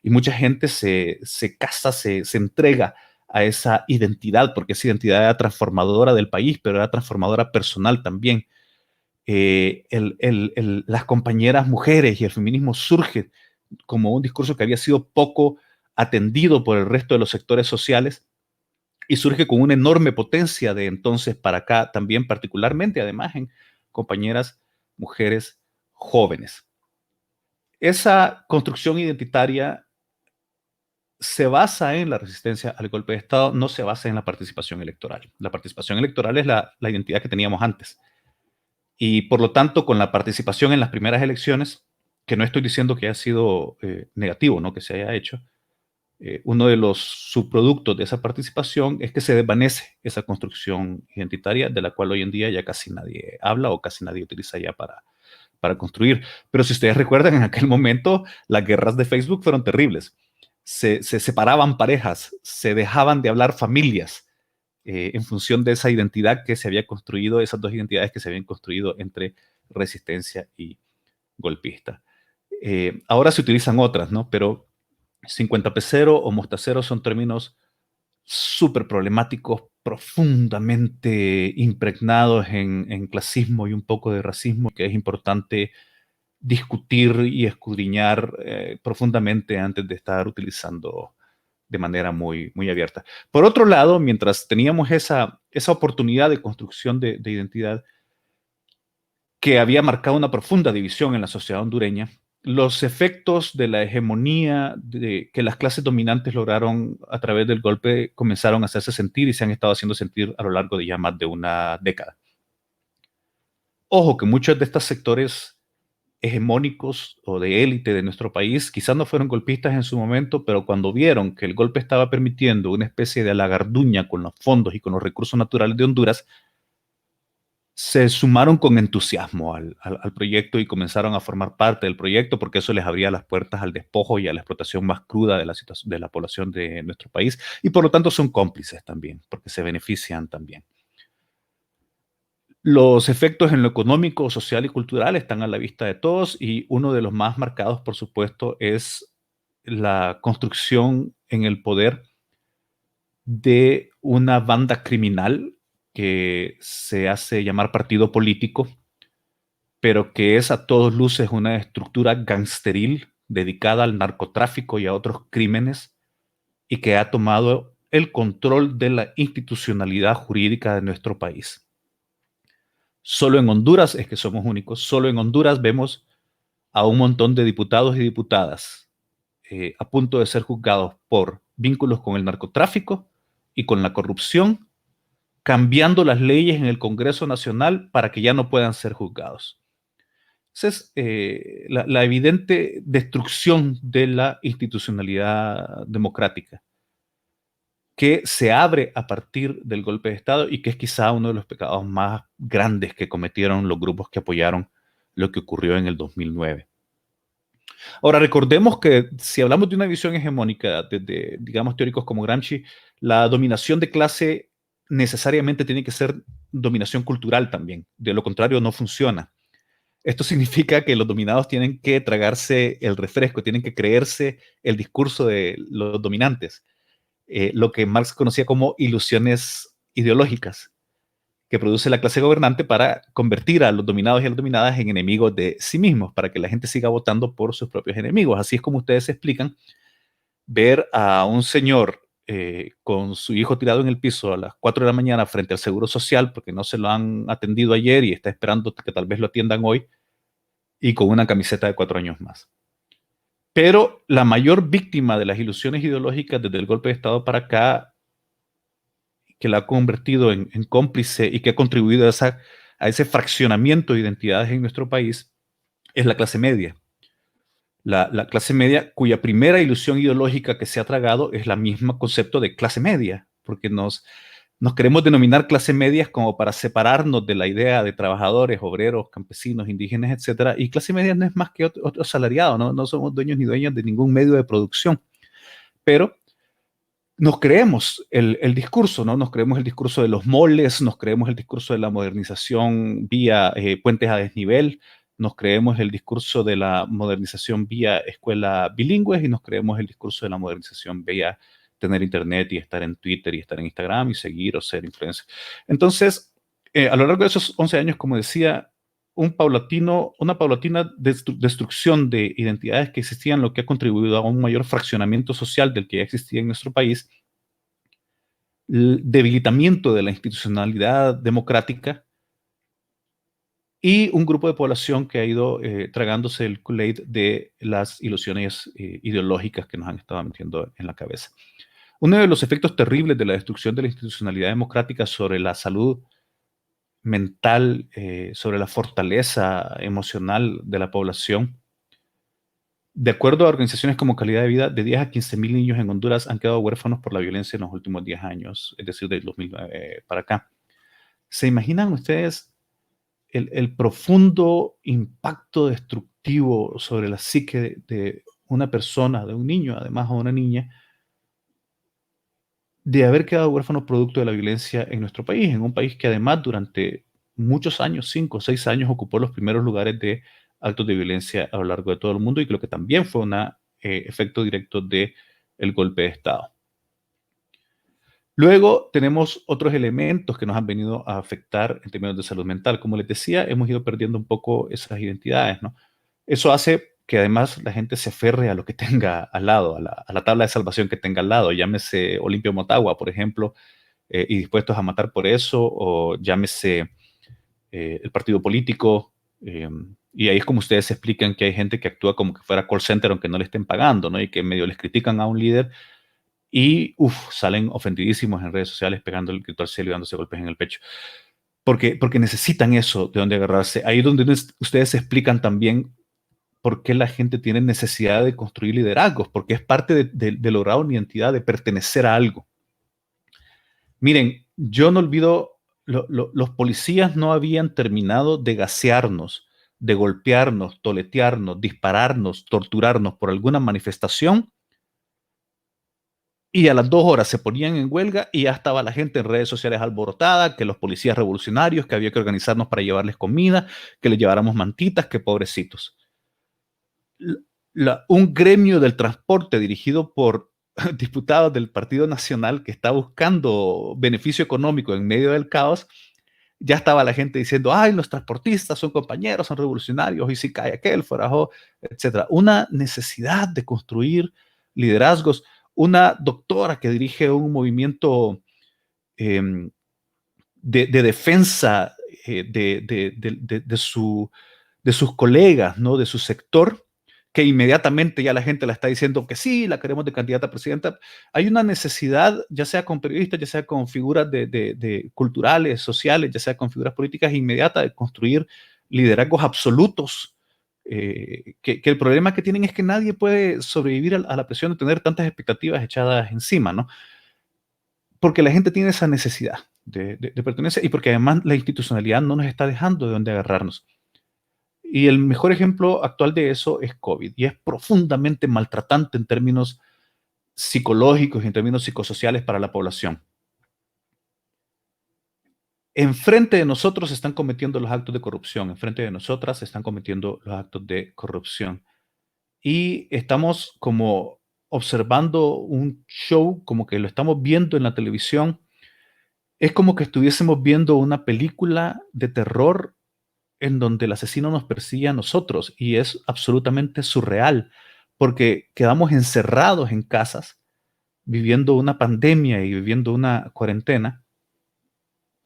y mucha gente se casa, se entrega a esa identidad, porque esa identidad era transformadora del país, pero era transformadora personal también. Las compañeras mujeres y el feminismo surge como un discurso que había sido poco atendido por el resto de los sectores sociales y surge con una enorme potencia de entonces para acá, también particularmente, además, en compañeras mujeres jóvenes. Esa construcción identitaria se basa en la resistencia al golpe de Estado, no se basa en la participación electoral. La participación electoral es la identidad que teníamos antes. Y por lo tanto, con la participación en las primeras elecciones, que no estoy diciendo que haya sido negativo, ¿no?, que se haya hecho, uno de los subproductos de esa participación es que se desvanece esa construcción identitaria de la cual hoy en día ya casi nadie habla o casi nadie utiliza ya para construir. Pero si ustedes recuerdan, en aquel momento las guerras de Facebook fueron terribles. Se separaban parejas, se dejaban de hablar familias en función de esa identidad que se había construido, esas dos identidades que se habían construido entre resistencia y golpista. Ahora se utilizan otras, ¿no? Pero 50P0 o Mostacero son términos súper problemáticos, profundamente impregnados en clasismo y un poco de racismo, que es importante discutir y escudriñar profundamente antes de estar utilizando de manera muy, muy abierta. Por otro lado, mientras teníamos esa oportunidad de construcción de identidad que había marcado una profunda división en la sociedad hondureña, los efectos de la hegemonía que las clases dominantes lograron a través del golpe comenzaron a hacerse sentir y se han estado haciendo sentir a lo largo de ya más de una década. Ojo que muchos de estos sectores hegemónicos o de élite de nuestro país quizás no fueron golpistas en su momento, pero cuando vieron que el golpe estaba permitiendo una especie de alagarduña con los fondos y con los recursos naturales de Honduras, se sumaron con entusiasmo al proyecto y comenzaron a formar parte del proyecto, porque eso les abría las puertas al despojo y a la explotación más cruda de la población de nuestro país, y por lo tanto son cómplices también, porque se benefician también. Los efectos en lo económico, social y cultural están a la vista de todos, y uno de los más marcados, por supuesto, es la construcción en el poder de una banda criminal que se hace llamar partido político, pero que es a todas luces una estructura gangsteril dedicada al narcotráfico y a otros crímenes, y que ha tomado el control de la institucionalidad jurídica de nuestro país. Solo en Honduras es que somos únicos. Solo en Honduras vemos a un montón de diputados y diputadas a punto de ser juzgados por vínculos con el narcotráfico y con la corrupción, cambiando las leyes en el Congreso Nacional para que ya no puedan ser juzgados. Esa es la evidente destrucción de la institucionalidad democrática, que se abre a partir del golpe de Estado y que es quizá uno de los pecados más grandes que cometieron los grupos que apoyaron lo que ocurrió en el 2009. Ahora, recordemos que si hablamos de una visión hegemónica, desde, digamos, teóricos como Gramsci, la dominación de clase necesariamente tiene que ser dominación cultural también. De lo contrario, no funciona. Esto significa que los dominados tienen que tragarse el refresco, tienen que creerse el discurso de los dominantes, lo que Marx conocía como ilusiones ideológicas que produce la clase gobernante para convertir a los dominados y a las dominadas en enemigos de sí mismos, para que la gente siga votando por sus propios enemigos. Así es como ustedes explican ver a un señor con su hijo tirado en el piso a las 4 de la mañana frente al Seguro Social porque no se lo han atendido ayer y está esperando que tal vez lo atiendan hoy, y con una camiseta de 4 años más. Pero la mayor víctima de las ilusiones ideológicas desde el golpe de Estado para acá, que la ha convertido en cómplice y que ha contribuido a ese fraccionamiento de identidades en nuestro país, es la clase media. La clase media cuya primera ilusión ideológica que se ha tragado es la misma concepto de clase media, porque nos queremos denominar clase medias como para separarnos de la idea de trabajadores, obreros, campesinos, indígenas, etcétera. Y clase media no es más que otro asalariado, no somos dueños ni dueños de ningún medio de producción. Pero nos creemos el discurso, ¿no? Nos creemos el discurso de los moles, nos creemos el discurso de la modernización vía puentes a desnivel, nos creemos el discurso de la modernización vía escuela bilingües y nos creemos el discurso de la modernización vía tener internet y estar en Twitter y estar en Instagram y seguir o ser influencer. Entonces, a lo largo de esos 11 años, como decía, una paulatina destrucción de identidades que existían, lo que ha contribuido a un mayor fraccionamiento social del que ya existía en nuestro país, el debilitamiento de la institucionalidad democrática y un grupo de población que ha ido tragándose el Kool-Aid de las ilusiones ideológicas que nos han estado metiendo en la cabeza. Uno de los efectos terribles de la destrucción de la institucionalidad democrática sobre la salud mental, sobre la fortaleza emocional de la población. De acuerdo a organizaciones como Calidad de Vida, de 10 a 15 mil niños en Honduras han quedado huérfanos por la violencia en los últimos 10 años, es decir, del 2009 para acá. ¿Se imaginan ustedes el profundo impacto destructivo sobre la psique de una persona, de un niño, además o una niña, de haber quedado huérfano producto de la violencia en nuestro país, en un país que además durante muchos años, 5 o 6 años, ocupó los primeros lugares de actos de violencia a lo largo de todo el mundo y creo que también fue un efecto directo del golpe de Estado. Luego tenemos otros elementos que nos han venido a afectar en términos de salud mental. Como les decía, hemos ido perdiendo un poco esas identidades, ¿no? Eso hace que además la gente se aferre a lo que tenga al lado, a la tabla de salvación que tenga al lado, llámese Olimpio Motagua, por ejemplo, y dispuestos a matar por eso, o llámese el partido político, y ahí es como ustedes explican que hay gente que actúa como que fuera call center aunque no le estén pagando, ¿no? Y que medio les critican a un líder y salen ofendidísimos en redes sociales pegando el grito al cielo y dándose golpes en el pecho. Porque necesitan eso de donde agarrarse. Ahí es donde ustedes explican también por qué la gente tiene necesidad de construir liderazgos, porque es parte de lograr una identidad, de pertenecer a algo. Miren, yo no olvido, los policías no habían terminado de gasearnos, de golpearnos, toletearnos, dispararnos, torturarnos por alguna manifestación y a las 2 horas se ponían en huelga y ya estaba la gente en redes sociales alborotada, que los policías revolucionarios, que había que organizarnos para llevarles comida, que les lleváramos mantitas, que pobrecitos. Un gremio del transporte dirigido por diputados del Partido Nacional que está buscando beneficio económico en medio del caos, ya estaba la gente diciendo, ay, los transportistas son compañeros, son revolucionarios, y si cae aquel, forajo, etc. Una necesidad de construir liderazgos. Una doctora que dirige un movimiento de defensa de sus colegas, ¿no? De su sector, que inmediatamente ya la gente la está diciendo que sí, la queremos de candidata a presidenta. Hay una necesidad, ya sea con periodistas, ya sea con figuras de culturales, sociales, ya sea con figuras políticas, inmediata de construir liderazgos absolutos. Que el problema que tienen es que nadie puede sobrevivir a la presión de tener tantas expectativas echadas encima, ¿no? Porque la gente tiene esa necesidad de pertenecer y porque además la institucionalidad no nos está dejando de dónde agarrarnos. Y el mejor ejemplo actual de eso es COVID, y es profundamente maltratante en términos psicológicos y en términos psicosociales para la población. Enfrente de nosotros se están cometiendo los actos de corrupción, enfrente de nosotras se están cometiendo los actos de corrupción. Y estamos como observando un show, como que lo estamos viendo en la televisión. Es como que estuviésemos viendo una película de terror en donde el asesino nos persigue a nosotros, y es absolutamente surreal porque quedamos encerrados en casas viviendo una pandemia y viviendo una cuarentena.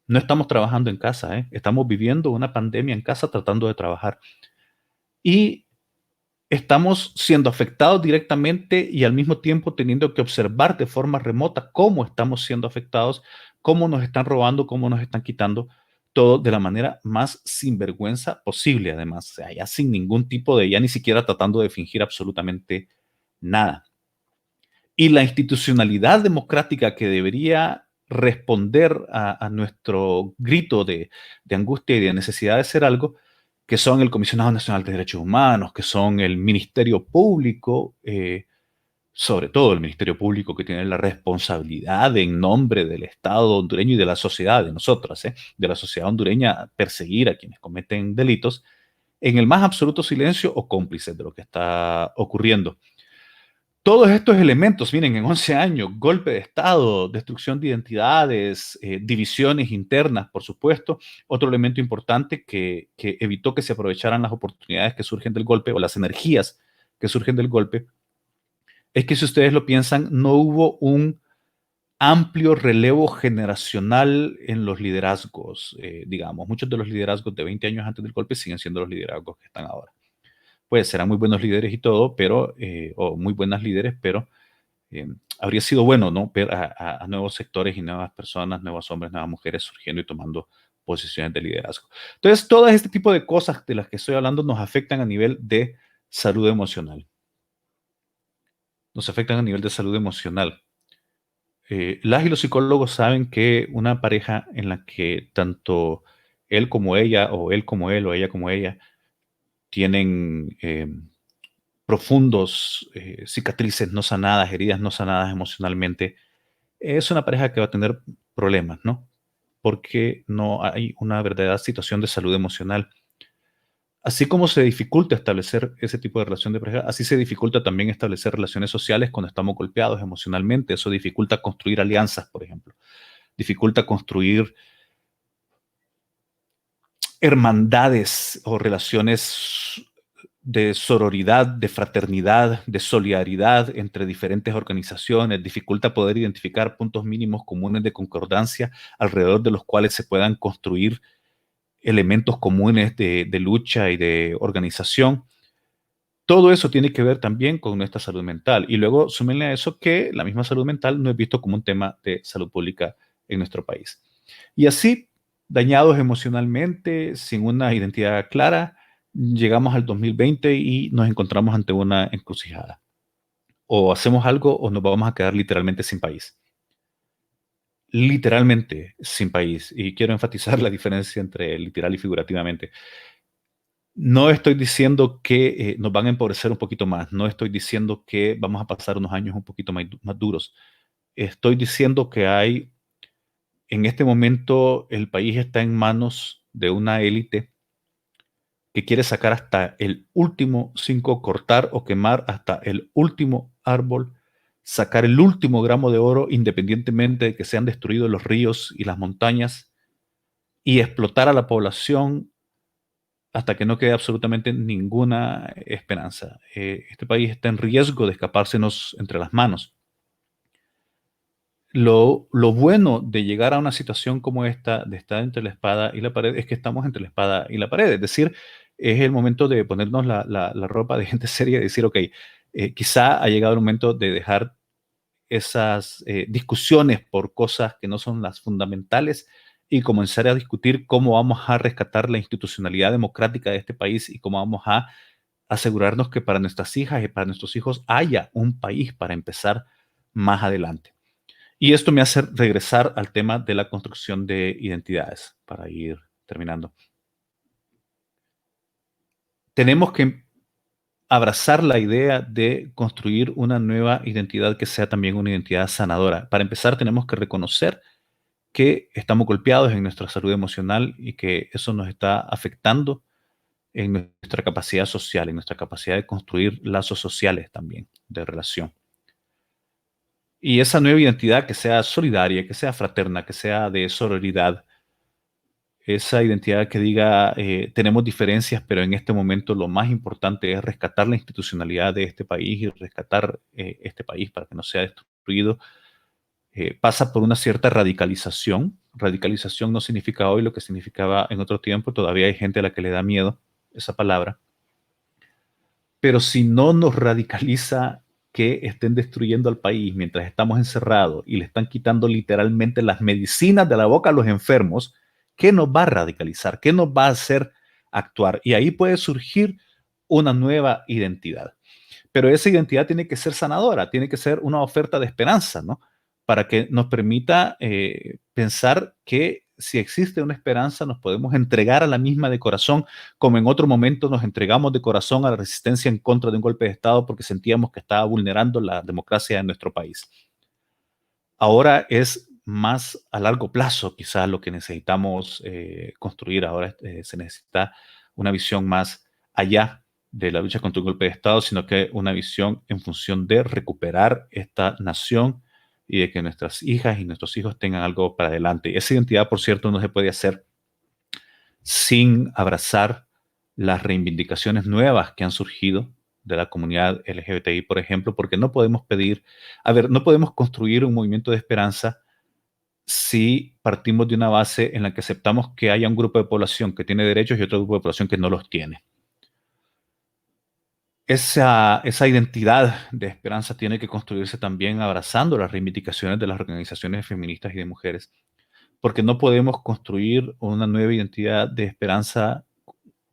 No estamos trabajando en casa, ¿eh? Estamos viviendo una pandemia en casa tratando de trabajar. Y estamos siendo afectados directamente y al mismo tiempo teniendo que observar de forma remota cómo estamos siendo afectados, cómo nos están robando, cómo nos están quitando todo de la manera más sinvergüenza posible, además, o sea, ya sin ningún tipo de, ya ni siquiera tratando de fingir absolutamente nada. Y la institucionalidad democrática que debería responder a nuestro grito de angustia y de necesidad de hacer algo, que son el Comisionado Nacional de Derechos Humanos, que son el Ministerio Público, sobre todo el Ministerio Público, que tiene la responsabilidad en nombre del Estado hondureño y de la sociedad, de nosotras, de la sociedad hondureña, perseguir a quienes cometen delitos, en el más absoluto silencio o cómplices de lo que está ocurriendo. Todos estos elementos, miren, en 11 años, golpe de Estado, destrucción de identidades, divisiones internas, por supuesto. Otro elemento importante que evitó que se aprovecharan las oportunidades que surgen del golpe o las energías que surgen del golpe, es que si ustedes lo piensan, no hubo un amplio relevo generacional en los liderazgos, digamos. Muchos de los liderazgos de 20 años antes del golpe siguen siendo los liderazgos que están ahora. Pues serán muy buenos líderes y todo, pero, o muy buenas líderes, pero habría sido bueno, ¿no? Ver a nuevos sectores y nuevas personas, nuevos hombres, nuevas mujeres surgiendo y tomando posiciones de liderazgo. Entonces, todo este tipo de cosas de las que estoy hablando nos afectan a nivel de salud emocional. Nos afectan a nivel de salud emocional. Las y los psicólogos saben que una pareja en la que tanto él como ella, o él como él, o ella como ella, tienen profundos cicatrices no sanadas, heridas no sanadas emocionalmente, es una pareja que va a tener problemas, ¿no? Porque no hay una verdadera situación de salud emocional. Así como se dificulta establecer ese tipo de relación de pareja, así se dificulta también establecer relaciones sociales cuando estamos golpeados emocionalmente. Eso dificulta construir alianzas, por ejemplo. Dificulta construir hermandades o relaciones de sororidad, de fraternidad, de solidaridad entre diferentes organizaciones, dificulta poder identificar puntos mínimos comunes de concordancia alrededor de los cuales se puedan construir elementos comunes de lucha y de organización. Todo eso tiene que ver también con nuestra salud mental. Y luego súmenle a eso que la misma salud mental no es visto como un tema de salud pública en nuestro país. Y así, dañados emocionalmente, sin una identidad clara, llegamos al 2020 y nos encontramos ante una encrucijada. O hacemos algo o nos vamos a quedar literalmente sin país. Literalmente sin país. Y quiero enfatizar la diferencia entre literal y figurativamente. No estoy diciendo que nos van a empobrecer un poquito más. No estoy diciendo que vamos a pasar unos años un poquito más duros. Estoy diciendo que hay, en este momento, el país está en manos de una élite que quiere sacar hasta el último cinco, cortar o quemar hasta el último árbol, sacar el último gramo de oro, independientemente de que sean destruidos los ríos y las montañas, y explotar a la población hasta que no quede absolutamente ninguna esperanza. Este país está en riesgo de escapársenos entre las manos. Lo bueno de llegar a una situación como esta, de estar entre la espada y la pared, es que estamos entre la espada y la pared. Es decir, es el momento de ponernos la ropa de gente seria y decir, ok, quizá ha llegado el momento de dejar esas discusiones por cosas que no son las fundamentales y comenzar a discutir cómo vamos a rescatar la institucionalidad democrática de este país y cómo vamos a asegurarnos que para nuestras hijas y para nuestros hijos haya un país para empezar más adelante. Y esto me hace regresar al tema de la construcción de identidades, para ir terminando. Tenemos que abrazar la idea de construir una nueva identidad que sea también una identidad sanadora. Para empezar, tenemos que reconocer que estamos golpeados en nuestra salud emocional y que eso nos está afectando en nuestra capacidad social, en nuestra capacidad de construir lazos sociales también de relación. Y esa nueva identidad que sea solidaria, que sea fraterna, que sea de sororidad, esa identidad que diga, tenemos diferencias, pero en este momento lo más importante es rescatar la institucionalidad de este país y rescatar este país para que no sea destruido, pasa por una cierta radicalización. Radicalización no significa hoy lo que significaba en otro tiempo. Todavía hay gente a la que le da miedo esa palabra. Pero si no nos radicaliza que estén destruyendo al país mientras estamos encerrados y le están quitando literalmente las medicinas de la boca a los enfermos, ¿qué nos va a radicalizar? ¿Qué nos va a hacer actuar? Y ahí puede surgir una nueva identidad. Pero esa identidad tiene que ser sanadora, tiene que ser una oferta de esperanza, ¿no? Para que nos permita pensar que si existe una esperanza, nos podemos entregar a la misma de corazón, como en otro momento nos entregamos de corazón a la resistencia en contra de un golpe de Estado porque sentíamos que estaba vulnerando la democracia de nuestro país. Ahora es más a largo plazo, quizás lo que necesitamos construir. Ahora se necesita una visión más allá de la lucha contra un golpe de Estado, sino que una visión en función de recuperar esta nación y de que nuestras hijas y nuestros hijos tengan algo para adelante. Esa identidad, por cierto, no se puede hacer sin abrazar las reivindicaciones nuevas que han surgido de la comunidad LGBTI, por ejemplo, porque no podemos no podemos construir un movimiento de esperanza si partimos de una base en la que aceptamos que haya un grupo de población que tiene derechos y otro grupo de población que no los tiene. Esa identidad de esperanza tiene que construirse también abrazando las reivindicaciones de las organizaciones feministas y de mujeres, porque no podemos construir una nueva identidad de esperanza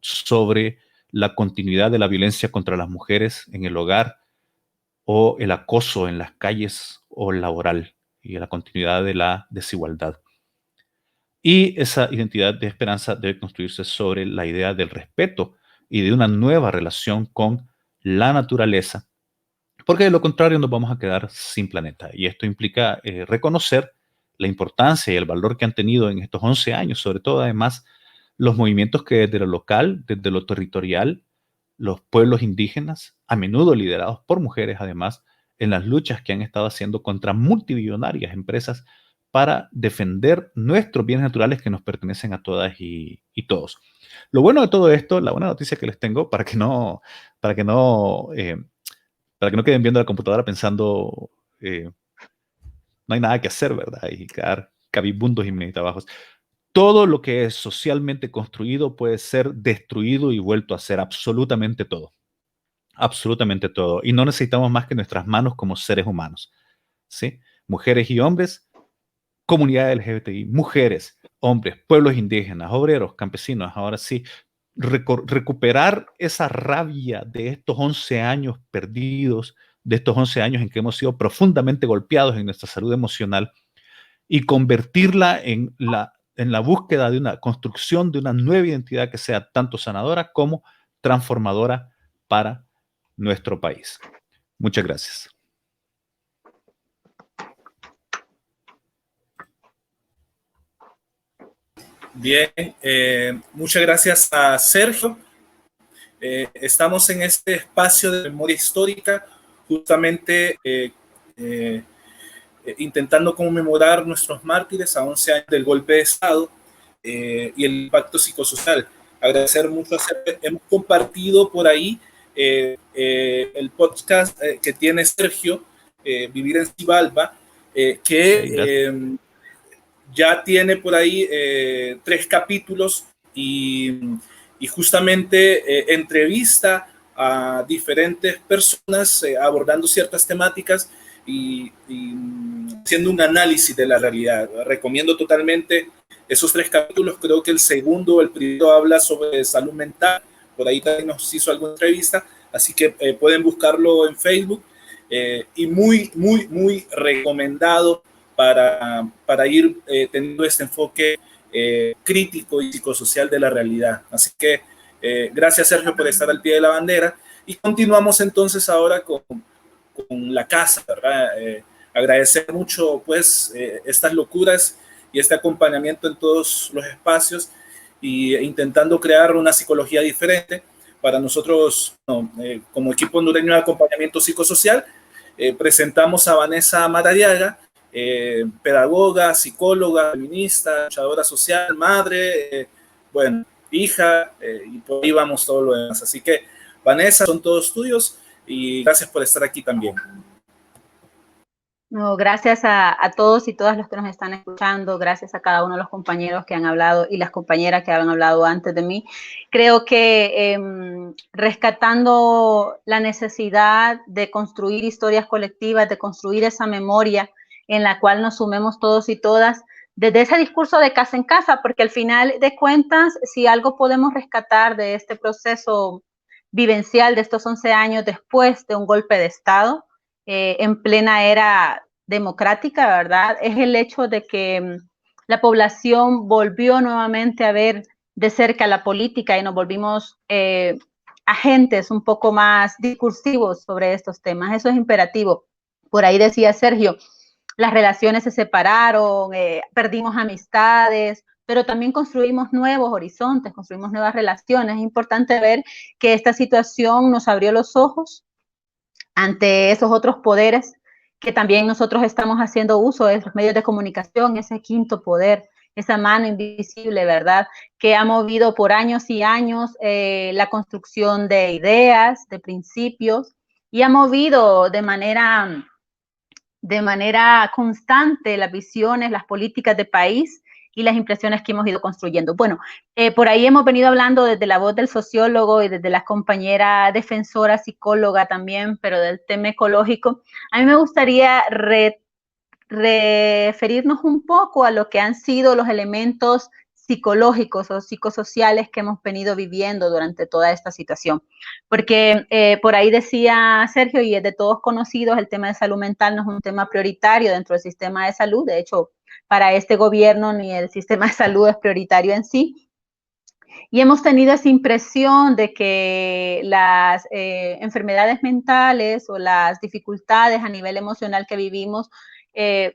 sobre la continuidad de la violencia contra las mujeres en el hogar o el acoso en las calles o laboral y la continuidad de la desigualdad. Y esa identidad de esperanza debe construirse sobre la idea del respeto y de una nueva relación con la naturaleza, porque de lo contrario nos vamos a quedar sin planeta. Y esto implica reconocer la importancia y el valor que han tenido en estos 11 años, sobre todo además los movimientos que desde lo local, desde lo territorial, los pueblos indígenas, a menudo liderados por mujeres además, en las luchas que han estado haciendo contra multimillonarias empresas para defender nuestros bienes naturales que nos pertenecen a todas y todos. Lo bueno de todo esto, la buena noticia que les tengo para que no queden viendo la computadora pensando no hay nada que hacer, ¿verdad? Y quedar cabibundos y meditabajos. Todo lo que es socialmente construido puede ser destruido y vuelto a ser absolutamente todo. Absolutamente todo. Y no necesitamos más que nuestras manos como seres humanos. ¿Sí? Mujeres y hombres, comunidad LGBTI, mujeres, hombres, pueblos indígenas, obreros, campesinos, ahora sí, recuperar esa rabia de estos 11 años perdidos, de estos 11 años en que hemos sido profundamente golpeados en nuestra salud emocional y convertirla en la búsqueda de una construcción de una nueva identidad que sea tanto sanadora como transformadora para nuestro país. Muchas gracias. Bien, muchas gracias a Sergio. Estamos en este espacio de memoria histórica, justamente intentando conmemorar nuestros mártires a 11 años del golpe de Estado y el impacto psicosocial. Agradecer mucho a Sergio. Hemos compartido por ahí el podcast que tiene Sergio, Vivir en Xibalba, que ya tiene por ahí 3 capítulos y y justamente entrevista a diferentes personas abordando ciertas temáticas y haciendo un análisis de la realidad. Recomiendo totalmente esos 3 capítulos. Creo que el primero habla sobre salud mental, por ahí también nos hizo alguna entrevista, así que pueden buscarlo en Facebook, y muy recomendado para ir teniendo este enfoque crítico y psicosocial de la realidad. Así que gracias, Sergio, por estar al pie de la bandera, y continuamos entonces ahora con la casa, ¿verdad? Agradecer mucho pues estas locuras y este acompañamiento en todos los espacios, y intentando crear una psicología diferente para nosotros, como equipo hondureño de acompañamiento psicosocial. Presentamos a Vanessa Madariaga, pedagoga, psicóloga, feminista, luchadora social, madre, bueno, hija, y por ahí vamos todo lo demás. Así que, Vanessa, son todos tuyos, y gracias por estar aquí también. No, gracias a todos y todas los que nos están escuchando, gracias a cada uno de los compañeros que han hablado y las compañeras que han hablado antes de mí. Creo que rescatando la necesidad de construir historias colectivas, de construir esa memoria en la cual nos sumemos todos y todas, desde ese discurso de casa en casa, porque al final de cuentas, si algo podemos rescatar de este proceso vivencial de estos 11 años después de un golpe de Estado, en plena era democrática, ¿verdad? Es el hecho de que la población volvió nuevamente a ver de cerca la política y nos volvimos agentes un poco más discursivos sobre estos temas. Eso es imperativo. Por ahí decía Sergio, las relaciones se separaron, perdimos amistades, pero también construimos nuevos horizontes, construimos nuevas relaciones. Es importante ver que esta situación nos abrió los ojos ante esos otros poderes que también nosotros estamos haciendo uso de los medios de comunicación, ese quinto poder, esa mano invisible, ¿verdad? Que ha movido por años y años la construcción de ideas, de principios, y ha movido de manera constante las visiones, las políticas de país y las impresiones que hemos ido construyendo. Bueno, por ahí hemos venido hablando desde la voz del sociólogo y desde la compañera defensora, psicóloga también, pero del tema ecológico. A mí me gustaría referirnos un poco a lo que han sido los elementos psicológicos o psicosociales que hemos venido viviendo durante toda esta situación. Porque por ahí decía Sergio, y es de todos conocidos, el tema de salud mental no es un tema prioritario dentro del sistema de salud. De hecho, para este gobierno ni el sistema de salud es prioritario en sí. Y hemos tenido esa impresión de que las enfermedades mentales o las dificultades a nivel emocional que vivimos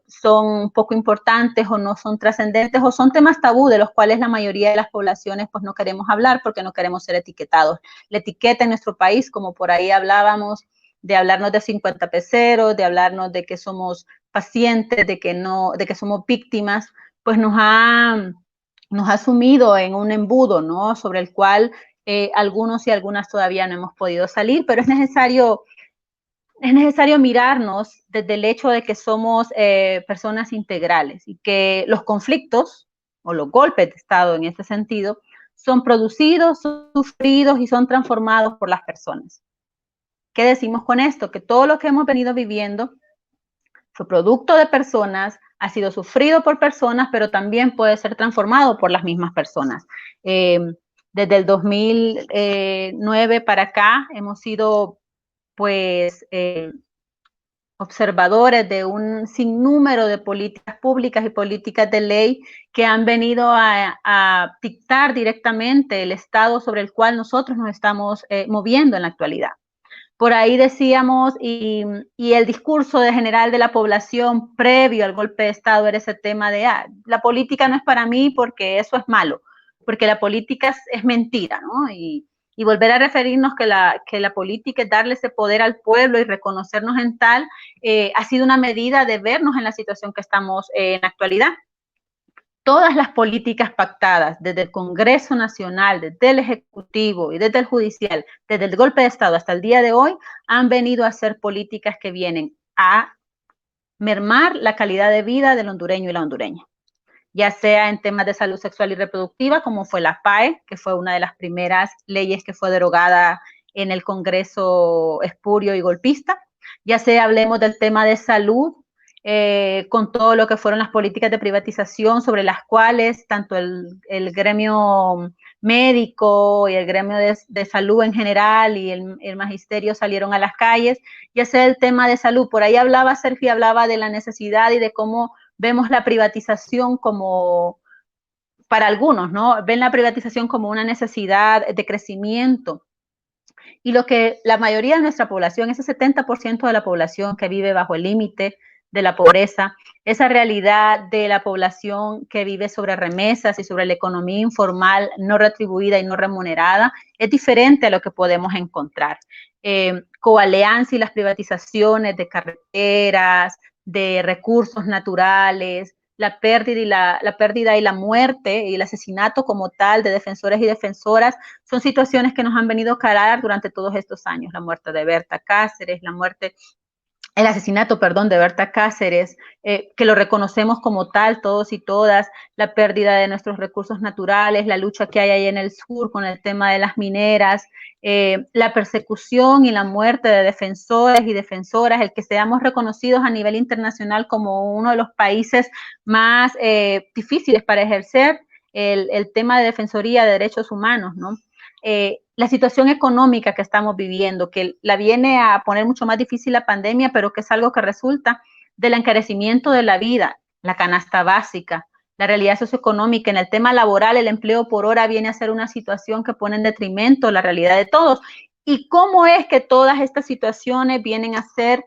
son poco importantes o no son trascendentes o son temas tabú de los cuales la mayoría de las poblaciones pues no queremos hablar porque no queremos ser etiquetados. La etiqueta en nuestro país, como por ahí hablábamos, de hablarnos de 50 peceros, de hablarnos de que somos pacientes, de que somos víctimas, pues nos ha sumido en un embudo, ¿no? Sobre el cual algunos y algunas todavía no hemos podido salir, pero es necesario mirarnos desde el hecho de que somos personas integrales y que los conflictos o los golpes de Estado en este sentido son producidos, son sufridos y son transformados por las personas. ¿Qué decimos con esto? Que todo lo que hemos venido viviendo fue producto de personas, ha sido sufrido por personas, pero también puede ser transformado por las mismas personas. Desde el 2009 para acá hemos sido pues observadores de un sinnúmero de políticas públicas y políticas de ley que han venido a dictar directamente el estado sobre el cual nosotros nos estamos moviendo en la actualidad. Por ahí decíamos, y el discurso general de la población previo al golpe de Estado era ese tema de la política no es para mí porque eso es malo, porque la política es mentira, ¿no? Y volver a referirnos que la política es darle ese poder al pueblo y reconocernos en tal, ha sido una medida de vernos en la situación que estamos en la actualidad. Todas las políticas pactadas desde el Congreso Nacional, desde el Ejecutivo y desde el Judicial, desde el golpe de Estado hasta el día de hoy, han venido a ser políticas que vienen a mermar la calidad de vida del hondureño y la hondureña. ya sea en temas de salud sexual y reproductiva, como fue la PAE, que fue una de las primeras leyes que fue derogada en el Congreso espurio y golpista, ya sea hablemos del tema de salud, con todo lo que fueron las políticas de privatización sobre las cuales tanto el gremio médico y el gremio de salud en general y el magisterio salieron a las calles, ya sea el tema de salud. Por ahí hablaba Sergio, hablaba de la necesidad y de cómo vemos la privatización como, para algunos, ¿no? Ven la privatización como una necesidad de crecimiento. Y lo que la mayoría de nuestra población, ese 70% de la población que vive bajo el límite de la pobreza, esa realidad de la población que vive sobre remesas y sobre la economía informal no retribuida y no remunerada, es diferente a lo que podemos encontrar. Coaleanza y las privatizaciones de carreteras, de recursos naturales, la pérdida y la muerte y el asesinato como tal de defensores y defensoras son situaciones que nos han venido a calar durante todos estos años. La muerte de Berta Cáceres, el asesinato, perdón, de Berta Cáceres, que lo reconocemos como tal todos y todas, la pérdida de nuestros recursos naturales, la lucha que hay ahí en el sur con el tema de las mineras, la persecución y la muerte de defensores y defensoras, el que seamos reconocidos a nivel internacional como uno de los países más difíciles para ejercer el tema de defensoría de derechos humanos, ¿no? La situación económica que estamos viviendo, que la viene a poner mucho más difícil la pandemia, pero que es algo que resulta del encarecimiento de la vida, la canasta básica, la realidad socioeconómica. En el tema laboral, el empleo por hora viene a ser una situación que pone en detrimento la realidad de todos. ¿Y cómo es que todas estas situaciones vienen a ser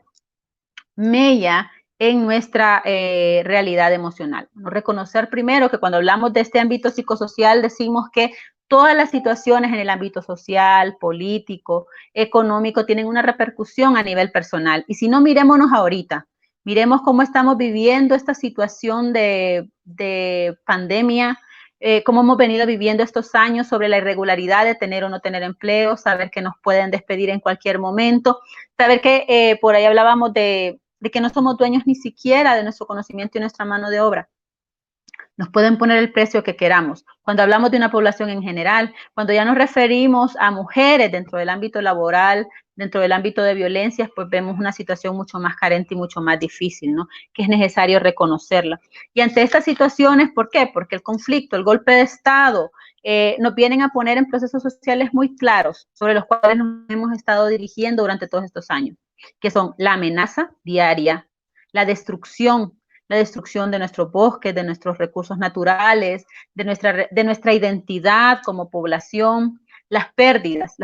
mella en nuestra realidad emocional? Reconocer primero que cuando hablamos de este ámbito psicosocial decimos que todas las situaciones en el ámbito social, político, económico tienen una repercusión a nivel personal. Y si no, mirémonos ahorita, miremos cómo estamos viviendo esta situación de pandemia, cómo hemos venido viviendo estos años sobre la irregularidad de tener o no tener empleo, saber que nos pueden despedir en cualquier momento, saber que por ahí hablábamos de que no somos dueños ni siquiera de nuestro conocimiento y nuestra mano de obra. Nos pueden poner el precio que queramos. Cuando hablamos de una población en general, cuando ya nos referimos a mujeres dentro del ámbito laboral, dentro del ámbito de violencias, pues vemos una situación mucho más carente y mucho más difícil, ¿no? Que es necesario reconocerla. Y ante estas situaciones, ¿por qué? Porque el conflicto, el golpe de Estado, nos vienen a poner en procesos sociales muy claros sobre los cuales nos hemos estado dirigiendo durante todos estos años, que son la amenaza diaria, la destrucción de nuestros bosques, de nuestros recursos naturales, de nuestra identidad como población, las pérdidas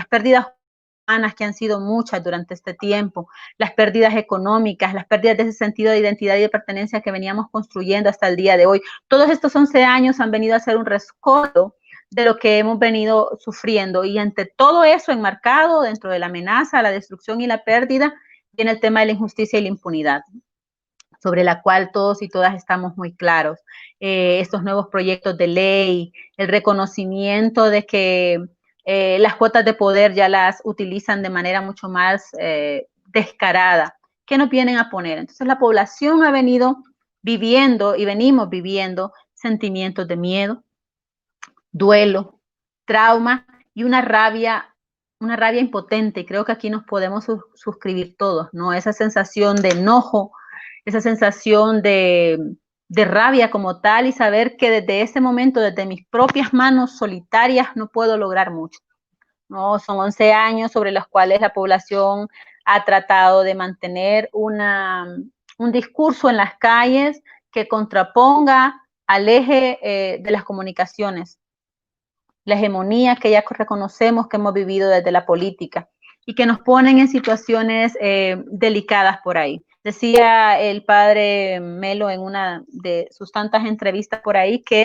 humanas que han sido muchas durante este tiempo, las pérdidas económicas, las pérdidas de ese sentido de identidad y de pertenencia que veníamos construyendo hasta el día de hoy. Todos estos 11 años han venido a ser un rescoldo de lo que hemos venido sufriendo, y ante todo eso enmarcado dentro de la amenaza, la destrucción y la pérdida, viene el tema de la injusticia y la impunidad, sobre la cual todos y todas estamos muy claros. Estos nuevos proyectos de ley, el reconocimiento de que las cuotas de poder ya las utilizan de manera mucho más descarada. ¿Qué nos vienen a poner? Entonces la población ha venido viviendo y venimos viviendo sentimientos de miedo, duelo, trauma y una rabia impotente. Y creo que aquí nos podemos suscribir todos, ¿no? Esa sensación de enojo, esa sensación de rabia como tal, y saber que desde ese momento, desde mis propias manos solitarias, no puedo lograr mucho, ¿no? Son 11 años sobre los cuales la población ha tratado de mantener un discurso en las calles que contraponga al eje de las comunicaciones, la hegemonía que ya reconocemos que hemos vivido desde la política y que nos ponen en situaciones delicadas por ahí. Decía el padre Melo en una de sus tantas entrevistas por ahí que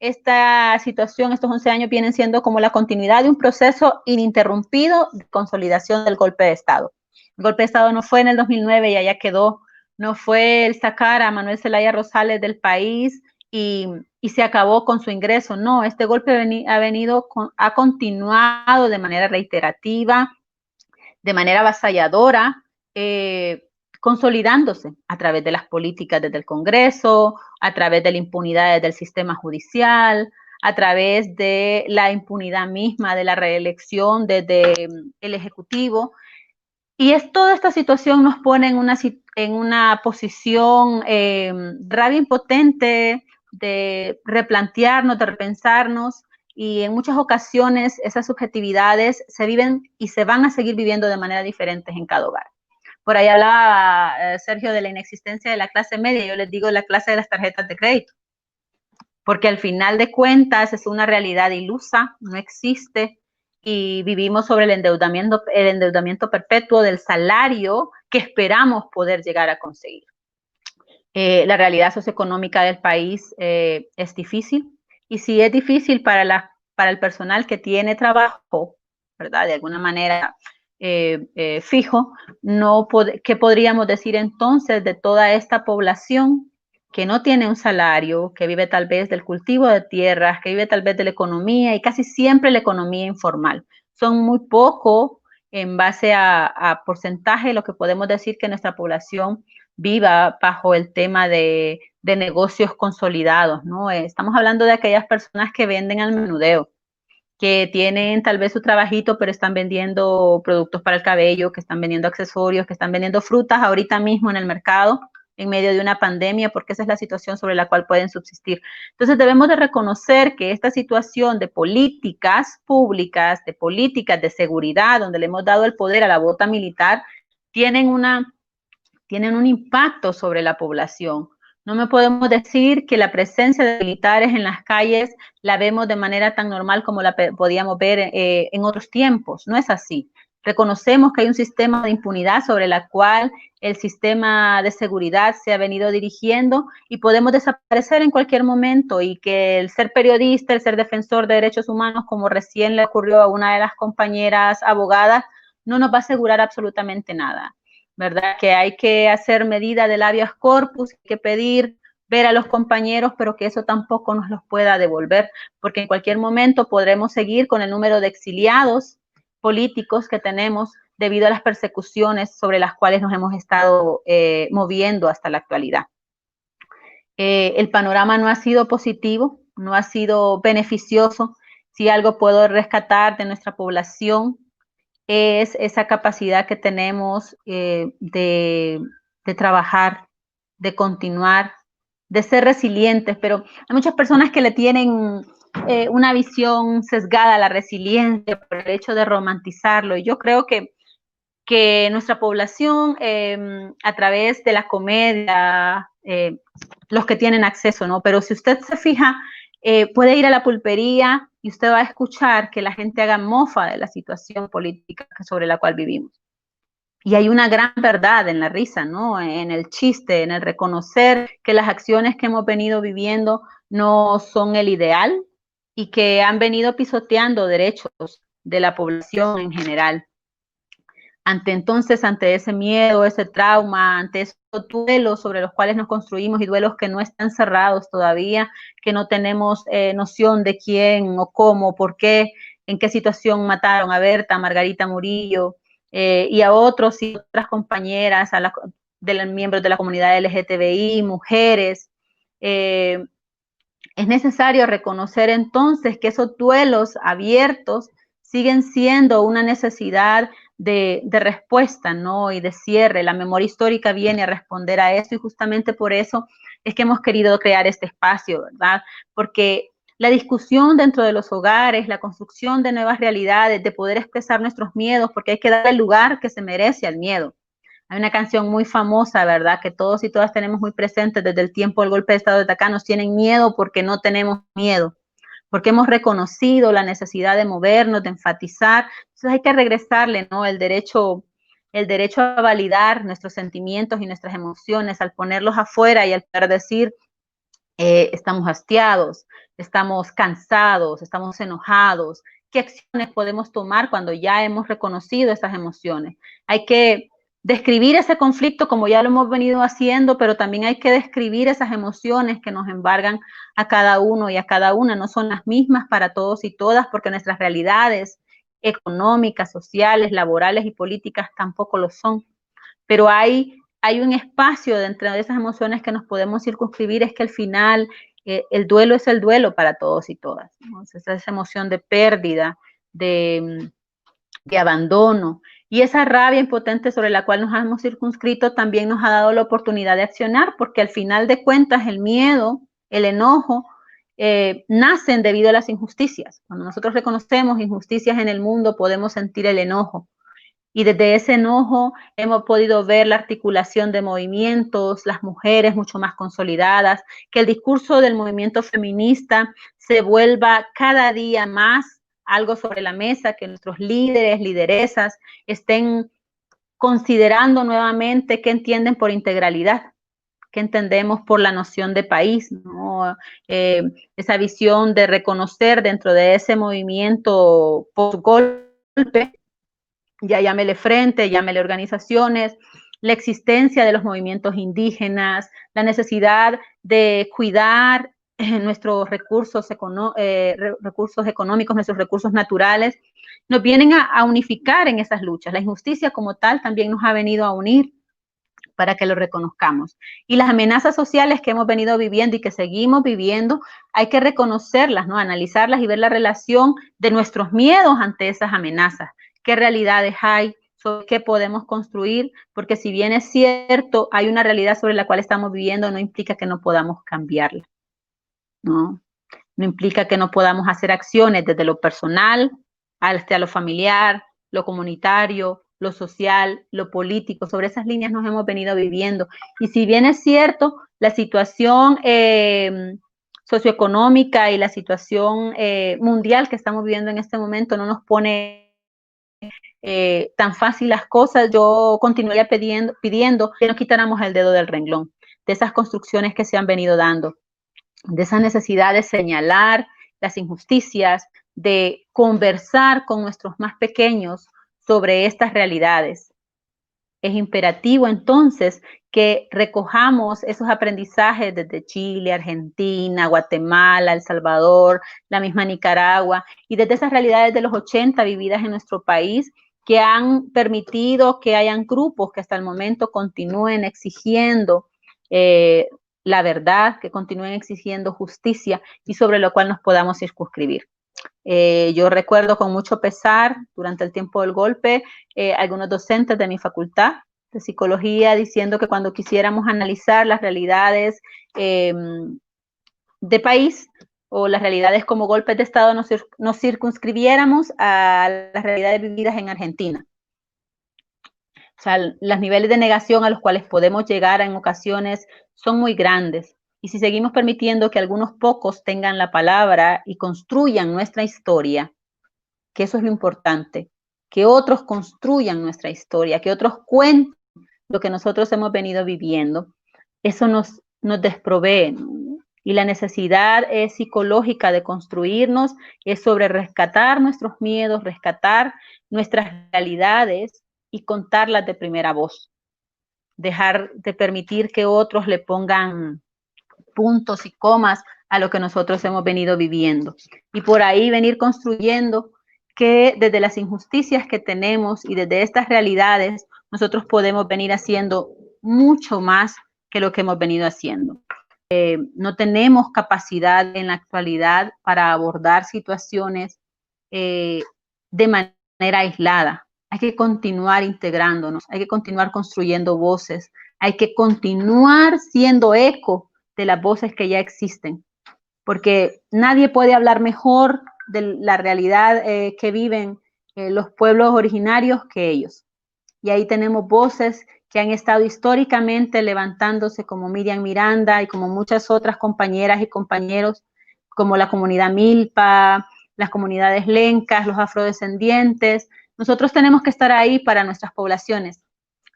esta situación, estos 11 años, vienen siendo como la continuidad de un proceso ininterrumpido de consolidación del golpe de Estado. El golpe de Estado no fue en el 2009 y allá quedó, no fue el sacar a Manuel Zelaya Rosales del país y se acabó con su ingreso. No, este golpe ha continuado de manera reiterativa, de manera avasalladora, consolidándose a través de las políticas desde el Congreso, a través de la impunidad desde el sistema judicial, a través de la impunidad misma de la reelección desde el Ejecutivo. Y es toda esta situación nos pone en una posición rabia impotente de replantearnos, de repensarnos, y en muchas ocasiones esas subjetividades se viven y se van a seguir viviendo de manera diferente en cada hogar. Por ahí hablaba Sergio de la inexistencia de la clase media, yo les digo la clase de las tarjetas de crédito, porque al final de cuentas es una realidad ilusa, no existe, y vivimos sobre el endeudamiento perpetuo del salario que esperamos poder llegar a conseguir. La realidad socioeconómica del país es difícil, y si es difícil para el personal que tiene trabajo, ¿verdad? De alguna manera fijo, ¿qué podríamos decir entonces de toda esta población que no tiene un salario, que vive tal vez del cultivo de tierras, que vive tal vez de la economía, y casi siempre la economía informal? Son muy poco en base a porcentaje lo que podemos decir que nuestra población viva bajo el tema de negocios consolidados, ¿no? Estamos hablando de aquellas personas que venden al menudeo, que tienen tal vez su trabajito, pero están vendiendo productos para el cabello, que están vendiendo accesorios, que están vendiendo frutas ahorita mismo en el mercado, en medio de una pandemia, porque esa es la situación sobre la cual pueden subsistir. Entonces debemos de reconocer que esta situación de políticas públicas, de políticas de seguridad, donde le hemos dado el poder a la bota militar, tienen un impacto sobre la población. No me podemos decir que la presencia de militares en las calles la vemos de manera tan normal como la podíamos ver en otros tiempos. No es así. Reconocemos que hay un sistema de impunidad sobre la cual el sistema de seguridad se ha venido dirigiendo, y podemos desaparecer en cualquier momento, y que el ser periodista, el ser defensor de derechos humanos, como recién le ocurrió a una de las compañeras abogadas, no nos va a asegurar absolutamente nada, ¿verdad? Que hay que hacer medida del habeas corpus, hay que pedir ver a los compañeros, pero que eso tampoco nos los pueda devolver, porque en cualquier momento podremos seguir con el número de exiliados políticos que tenemos debido a las persecuciones sobre las cuales nos hemos estado moviendo hasta la actualidad. El panorama no ha sido positivo, no ha sido beneficioso. Si algo puedo rescatar de nuestra población es esa capacidad que tenemos de trabajar, de continuar, de ser resilientes, pero hay muchas personas que le tienen una visión sesgada a la resiliencia por el hecho de romantizarlo, y yo creo que nuestra población a través de la comedia, los que tienen acceso, ¿no? Pero si usted se fija, puede ir a la pulpería y usted va a escuchar que la gente haga mofa de la situación política sobre la cual vivimos. Y hay una gran verdad en la risa, ¿no? En el chiste, en el reconocer que las acciones que hemos venido viviendo no son el ideal y que han venido pisoteando derechos de la población en general. Ante ese miedo, ese trauma, ante esos duelos sobre los cuales nos construimos, y duelos que no están cerrados todavía, que no tenemos noción de quién o cómo, por qué, en qué situación mataron a Berta, a Margarita Murillo, y a otros y otras compañeras, de los miembros de la comunidad LGTBI, mujeres. Es necesario reconocer entonces que esos duelos abiertos siguen siendo una necesidad de respuesta, ¿no? Y de cierre. La memoria histórica viene a responder a eso, y justamente por eso es que hemos querido crear este espacio, ¿verdad? Porque la discusión dentro de los hogares, la construcción de nuevas realidades, de poder expresar nuestros miedos, porque hay que dar el lugar que se merece al miedo. Hay una canción muy famosa, ¿verdad?, que todos y todas tenemos muy presente desde el tiempo del golpe de Estado de Tacá: nos tienen miedo porque no tenemos miedo, porque hemos reconocido la necesidad de movernos, de enfatizar. Entonces hay que regresarle, ¿no?, el derecho a validar nuestros sentimientos y nuestras emociones, al ponerlos afuera y al poder decir, estamos hastiados, estamos cansados, estamos enojados. ¿Qué acciones podemos tomar cuando ya hemos reconocido esas emociones? Hay que describir ese conflicto como ya lo hemos venido haciendo, pero también hay que describir esas emociones que nos embargan a cada uno y a cada una. No son las mismas para todos y todas, porque nuestras realidades económicas, sociales, laborales y políticas tampoco lo son. Pero hay hay un espacio dentro de esas emociones que nos podemos circunscribir, es que al final el duelo es el duelo para todos y todas, ¿no? Esa emoción de pérdida, de abandono, y esa rabia impotente sobre la cual nos hemos circunscrito también nos ha dado la oportunidad de accionar, porque al final de cuentas el miedo, el enojo, nacen debido a las injusticias. Cuando nosotros reconocemos injusticias en el mundo, podemos sentir el enojo. Y desde ese enojo hemos podido ver la articulación de movimientos, las mujeres mucho más consolidadas, que el discurso del movimiento feminista se vuelva cada día más algo sobre la mesa, que nuestros líderes, lideresas estén considerando nuevamente qué entienden por integralidad, qué entendemos por la noción de país, ¿no? Esa visión de reconocer dentro de ese movimiento post-golpe, ya llámele frente, llámele organizaciones, la existencia de los movimientos indígenas, la necesidad de cuidar nuestros recursos económicos, nuestros recursos naturales, nos vienen a unificar en esas luchas. La injusticia como tal también nos ha venido a unir para que lo reconozcamos. Y las amenazas sociales que hemos venido viviendo y que seguimos viviendo, hay que reconocerlas, ¿no? Analizarlas y ver la relación de nuestros miedos ante esas amenazas. ¿Qué realidades hay? ¿Sobre qué podemos construir? Porque si bien es cierto, hay una realidad sobre la cual estamos viviendo, no implica que no podamos cambiarla, ¿no? No implica que no podamos hacer acciones desde lo personal hasta lo familiar, lo comunitario, lo social, lo político. Sobre esas líneas nos hemos venido viviendo. Y si bien es cierto, la situación socioeconómica y la situación mundial que estamos viviendo en este momento no nos pone tan fácil las cosas, yo continuaría pidiendo que no quitáramos el dedo del renglón de esas construcciones que se han venido dando, de esa necesidad de señalar las injusticias, de conversar con nuestros más pequeños sobre estas realidades. Es imperativo entonces que recojamos esos aprendizajes desde Chile, Argentina, Guatemala, El Salvador, la misma Nicaragua, y desde esas realidades de los 80 vividas en nuestro país, que han permitido que hayan grupos que hasta el momento continúen exigiendo la verdad, que continúen exigiendo justicia y sobre lo cual nos podamos circunscribir. Yo recuerdo con mucho pesar durante el tiempo del golpe algunos docentes de mi facultad de psicología diciendo que cuando quisiéramos analizar las realidades de país o las realidades como golpes de Estado nos circunscribiéramos a las realidades vividas en Argentina. O sea, los niveles de negación a los cuales podemos llegar en ocasiones son muy grandes. Y si seguimos permitiendo que algunos pocos tengan la palabra y construyan nuestra historia, que eso es lo importante, que otros construyan nuestra historia, que otros cuenten lo que nosotros hemos venido viviendo, eso nos desprovee, ¿no? Y la necesidad psicológica de construirnos es sobre rescatar nuestros miedos, rescatar nuestras realidades y contarlas de primera voz. Dejar de permitir que otros le pongan puntos y comas a lo que nosotros hemos venido viviendo. Y por ahí venir construyendo que desde las injusticias que tenemos y desde estas realidades, nosotros podemos venir haciendo mucho más que lo que hemos venido haciendo. No tenemos capacidad en la actualidad para abordar situaciones de manera aislada. Hay que continuar integrándonos, hay que continuar construyendo voces, hay que continuar siendo eco de las voces que ya existen, porque nadie puede hablar mejor de la realidad que viven los pueblos originarios que ellos. Y ahí tenemos voces que han estado históricamente levantándose, como Miriam Miranda y como muchas otras compañeras y compañeros, como la comunidad Milpa, las comunidades lencas, los afrodescendientes. Nosotros tenemos que estar ahí para nuestras poblaciones.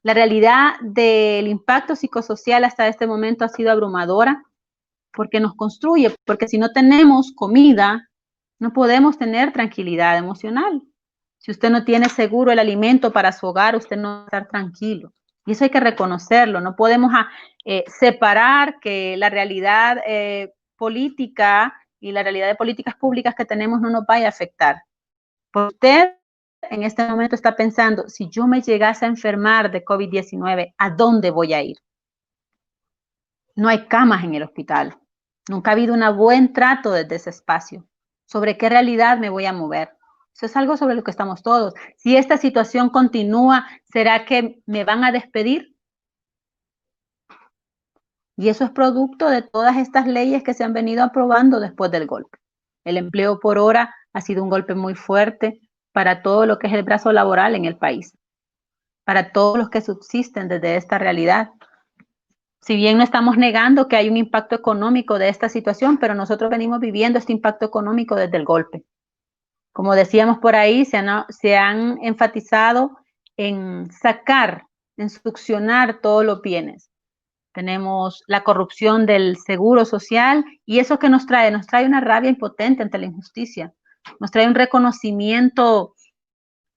La realidad del impacto psicosocial hasta este momento ha sido abrumadora porque nos construye, porque si no tenemos comida, no podemos tener tranquilidad emocional. Si usted no tiene seguro el alimento para su hogar, usted no va a estar tranquilo. Y eso hay que reconocerlo. No podemos separar que la realidad política y la realidad de políticas públicas que tenemos no nos vaya a afectar. Por usted en este momento está pensando, si yo me llegase a enfermar de COVID-19, ¿a dónde voy a ir? No hay camas en el hospital. Nunca ha habido un buen trato desde ese espacio. ¿Sobre qué realidad me voy a mover? Eso es algo sobre lo que estamos todos. Si esta situación continúa, ¿será que me van a despedir? Y eso es producto de todas estas leyes que se han venido aprobando después del golpe. El empleo por hora ha sido un golpe muy fuerte para todo lo que es el brazo laboral en el país, para todos los que subsisten desde esta realidad. Si bien no estamos negando que hay un impacto económico de esta situación, pero nosotros venimos viviendo este impacto económico desde el golpe. Como decíamos por ahí, se han enfatizado en sacar, en succionar todos los bienes. Tenemos la corrupción del seguro social y eso que nos trae una rabia impotente ante la injusticia, nos trae un reconocimiento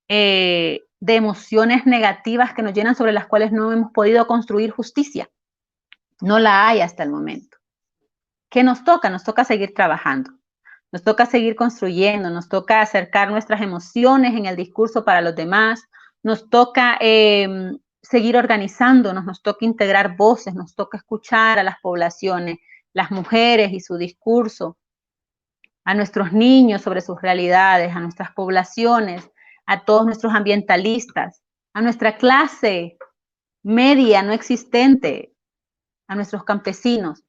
de emociones negativas que nos llenan, sobre las cuales no hemos podido construir justicia. No la hay hasta el momento. ¿Qué nos toca? Nos toca seguir trabajando, nos toca seguir construyendo, nos toca acercar nuestras emociones en el discurso para los demás, nos toca seguir organizándonos, nos toca integrar voces, nos toca escuchar a las poblaciones, las mujeres y su discurso, a nuestros niños sobre sus realidades, a nuestras poblaciones, a todos nuestros ambientalistas, a nuestra clase media no existente, a nuestros campesinos.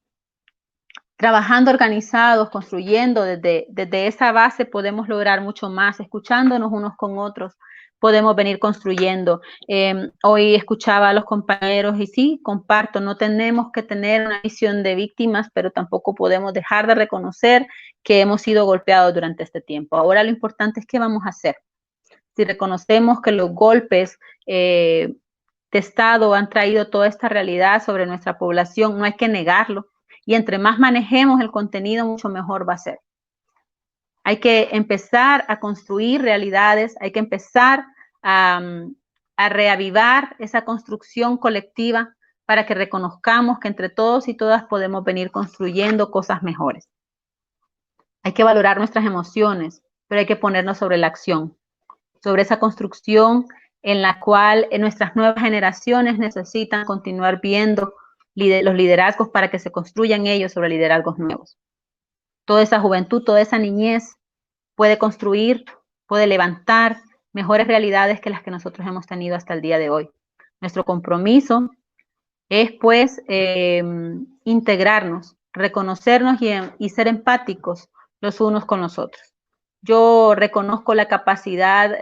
Trabajando organizados, construyendo desde esa base podemos lograr mucho más, escuchándonos unos con otros, podemos venir construyendo. Hoy escuchaba a los compañeros y sí, comparto, no tenemos que tener una visión de víctimas, pero tampoco podemos dejar de reconocer que hemos sido golpeados durante este tiempo. Ahora lo importante es qué vamos a hacer. Si reconocemos que los golpes de Estado han traído toda esta realidad sobre nuestra población, no hay que negarlo. Y entre más manejemos el contenido, mucho mejor va a ser. Hay que empezar a construir realidades, hay que empezar a reavivar esa construcción colectiva para que reconozcamos que entre todos y todas podemos venir construyendo cosas mejores. Hay que valorar nuestras emociones, pero hay que ponernos sobre la acción, sobre esa construcción en la cual nuestras nuevas generaciones necesitan continuar viendo los liderazgos para que se construyan ellos sobre liderazgos nuevos. Toda esa juventud, toda esa niñez puede construir, puede levantar mejores realidades que las que nosotros hemos tenido hasta el día de hoy. Nuestro compromiso es pues integrarnos, reconocernos y ser empáticos los unos con los otros. Yo reconozco la capacidad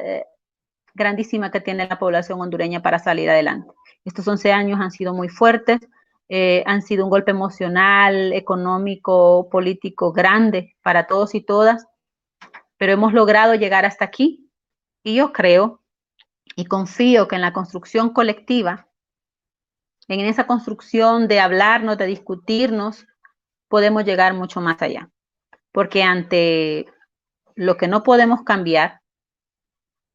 grandísima que tiene la población hondureña para salir adelante. Estos 11 años han sido muy fuertes, han sido un golpe emocional, económico, político grande para todos y todas, pero hemos logrado llegar hasta aquí y yo creo y confío que en la construcción colectiva, en esa construcción de hablarnos, de discutirnos, podemos llegar mucho más allá, porque ante lo que no podemos cambiar,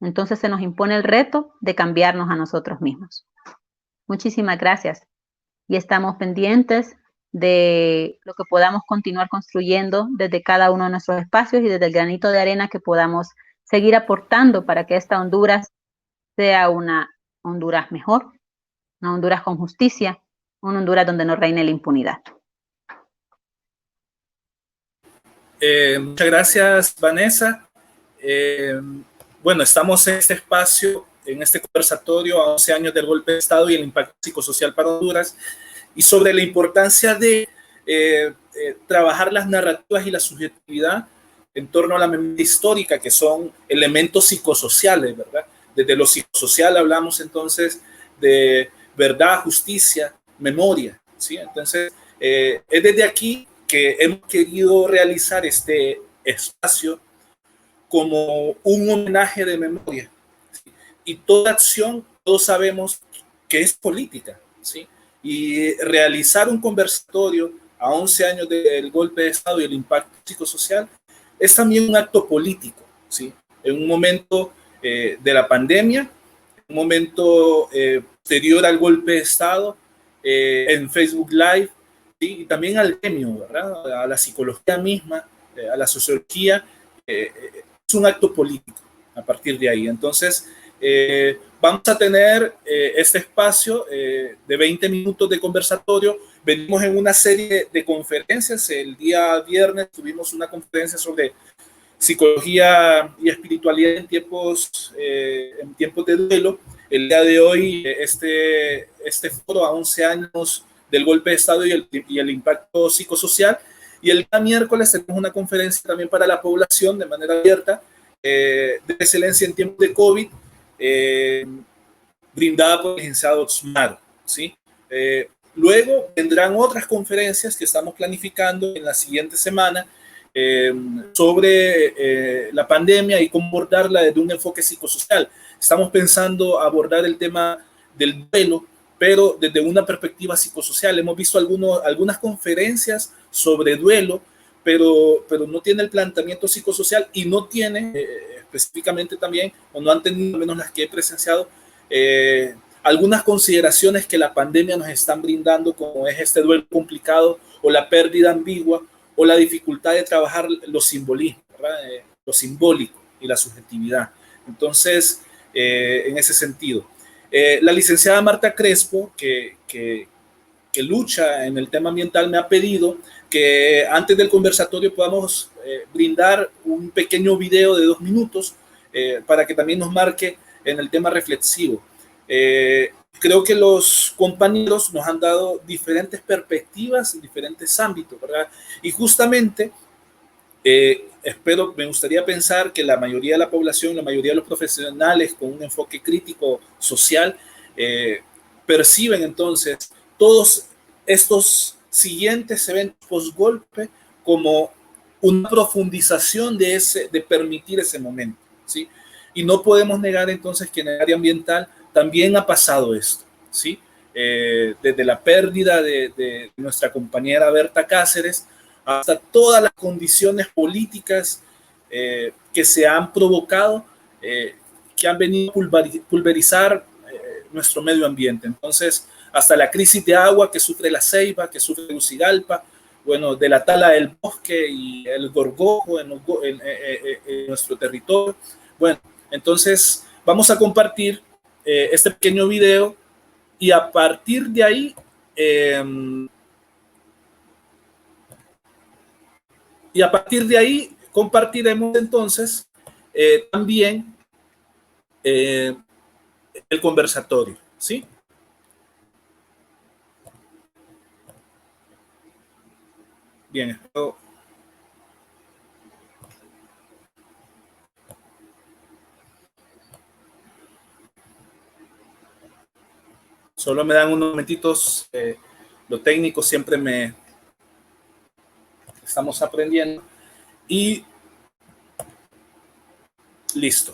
entonces se nos impone el reto de cambiarnos a nosotros mismos. Muchísimas gracias. Y estamos pendientes de lo que podamos continuar construyendo desde cada uno de nuestros espacios y desde el granito de arena que podamos seguir aportando para que esta Honduras sea una Honduras mejor, una Honduras con justicia, una Honduras donde no reine la impunidad. Muchas gracias, Vanessa. Bueno, estamos en este espacio, en este conversatorio a 11 años del golpe de Estado y el impacto psicosocial para Honduras, y sobre la importancia de trabajar las narrativas y la subjetividad en torno a la memoria histórica, que son elementos psicosociales, ¿verdad? Desde lo psicosocial hablamos entonces de verdad, justicia, memoria, ¿sí? Entonces, es desde aquí que hemos querido realizar este espacio como un homenaje de memoria, ¿sí? Y toda acción, todos sabemos que es política, ¿sí? Y realizar un conversatorio a 11 años del golpe de Estado y el impacto psicosocial es también un acto político, ¿sí? En un momento de la pandemia, un momento posterior al golpe de Estado, en Facebook Live, ¿sí? Y también al gremio, ¿verdad? A la psicología misma, a la sociología, es un acto político, a partir de ahí. Entonces, vamos a tener este espacio de 20 minutos de conversatorio. Venimos en una serie de conferencias. El día viernes tuvimos una conferencia sobre psicología y espiritualidad en tiempos de duelo. El día de hoy, este foro a 11 años del golpe de Estado y el impacto psicosocial. Y el día miércoles tenemos una conferencia también para la población de manera abierta, de excelencia en tiempos de COVID, brindada por el licenciado Otsmar, ¿sí? Luego vendrán otras conferencias que estamos planificando en la siguiente semana sobre la pandemia y cómo abordarla desde un enfoque psicosocial. Estamos pensando abordar el tema del duelo, pero desde una perspectiva psicosocial. Hemos visto algunas conferencias sobre duelo, pero no tiene el planteamiento psicosocial y no tiene específicamente también, o no han tenido, al menos las que he presenciado, algunas consideraciones que la pandemia nos están brindando, como es este duelo complicado o la pérdida ambigua o la dificultad de trabajar los simbolismos, lo simbólico y la subjetividad. Entonces, en ese sentido, la licenciada Marta Crespo, que lucha en el tema ambiental, me ha pedido que antes del conversatorio podamos brindar un pequeño video de 2 minutos para que también nos marque en el tema reflexivo. Creo que los compañeros nos han dado diferentes perspectivas en diferentes ámbitos, ¿verdad? Y justamente me gustaría pensar que la mayoría de la población, la mayoría de los profesionales con un enfoque crítico social, perciben entonces todos estos siguientes eventos post-golpe como una profundización de permitir ese momento, ¿sí? Y no podemos negar entonces que en el área ambiental también ha pasado esto, ¿sí? Desde la pérdida de nuestra compañera Berta Cáceres hasta todas las condiciones políticas que se han provocado, que han venido a pulverizar nuestro medio ambiente. Entonces, hasta la crisis de agua que sufre La Ceiba, que sufre Tegucigalpa, bueno, de la tala del bosque y el gorgojo en nuestro territorio. Bueno, entonces vamos a compartir este pequeño video y a partir de ahí compartiremos entonces también el conversatorio, ¿sí? Bien, espero. Solo me dan unos momentitos. Lo técnico siempre estamos aprendiendo. Y listo.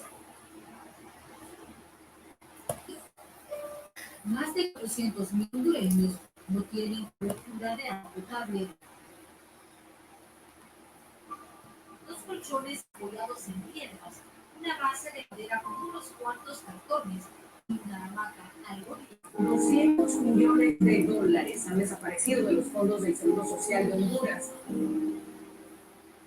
Más de 400.000 hondureños no tienen cobertura de agua potable. Dos colchones apoyados en piedras, una base de madera con unos cuantos cartones y una hamaca al gobierno. 200 millones de dólares han desaparecido de los fondos del Seguro Social de Honduras.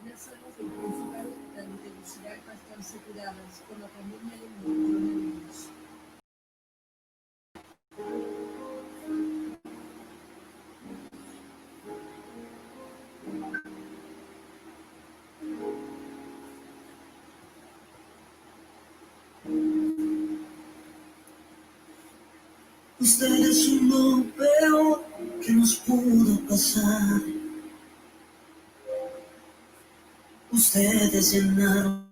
Las zonas del principal hospital de Tegucigalpa están saturadas con la pandemia del coronavirus. Ustedes son lo peor que nos pudo pasar. Ustedes llenaron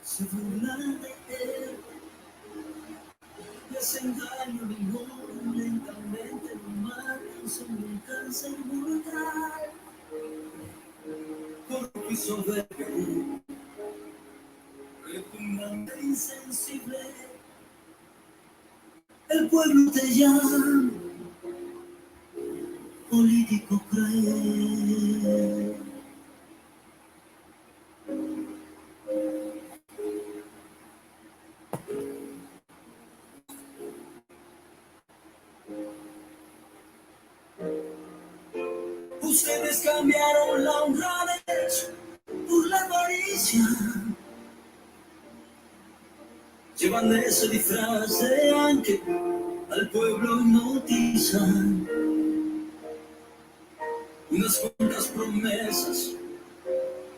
se burlan de él, les engaño limón, lentamente lo matan, son un cáncer mortal. Porque soberbio, repugnante, insensible, el pueblo te llama, fatídico creer. Ustedes cambiaron la honradez por la avaricia. Llevan ese disfraz de ángel, al pueblo hipnotizan. Unas cuantas promesas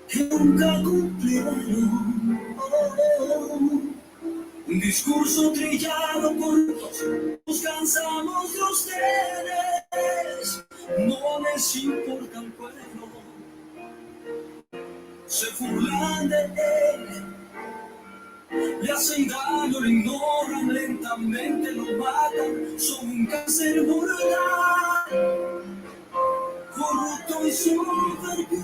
que nunca cumplieron. Un discurso trillado por todos, nos cansamos de ustedes. No les importa el pueblo, se burlan de él. Le hacen daño, lo ignoran lentamente, lo matan. Son un cáncer mortal, corrupto y soberbio.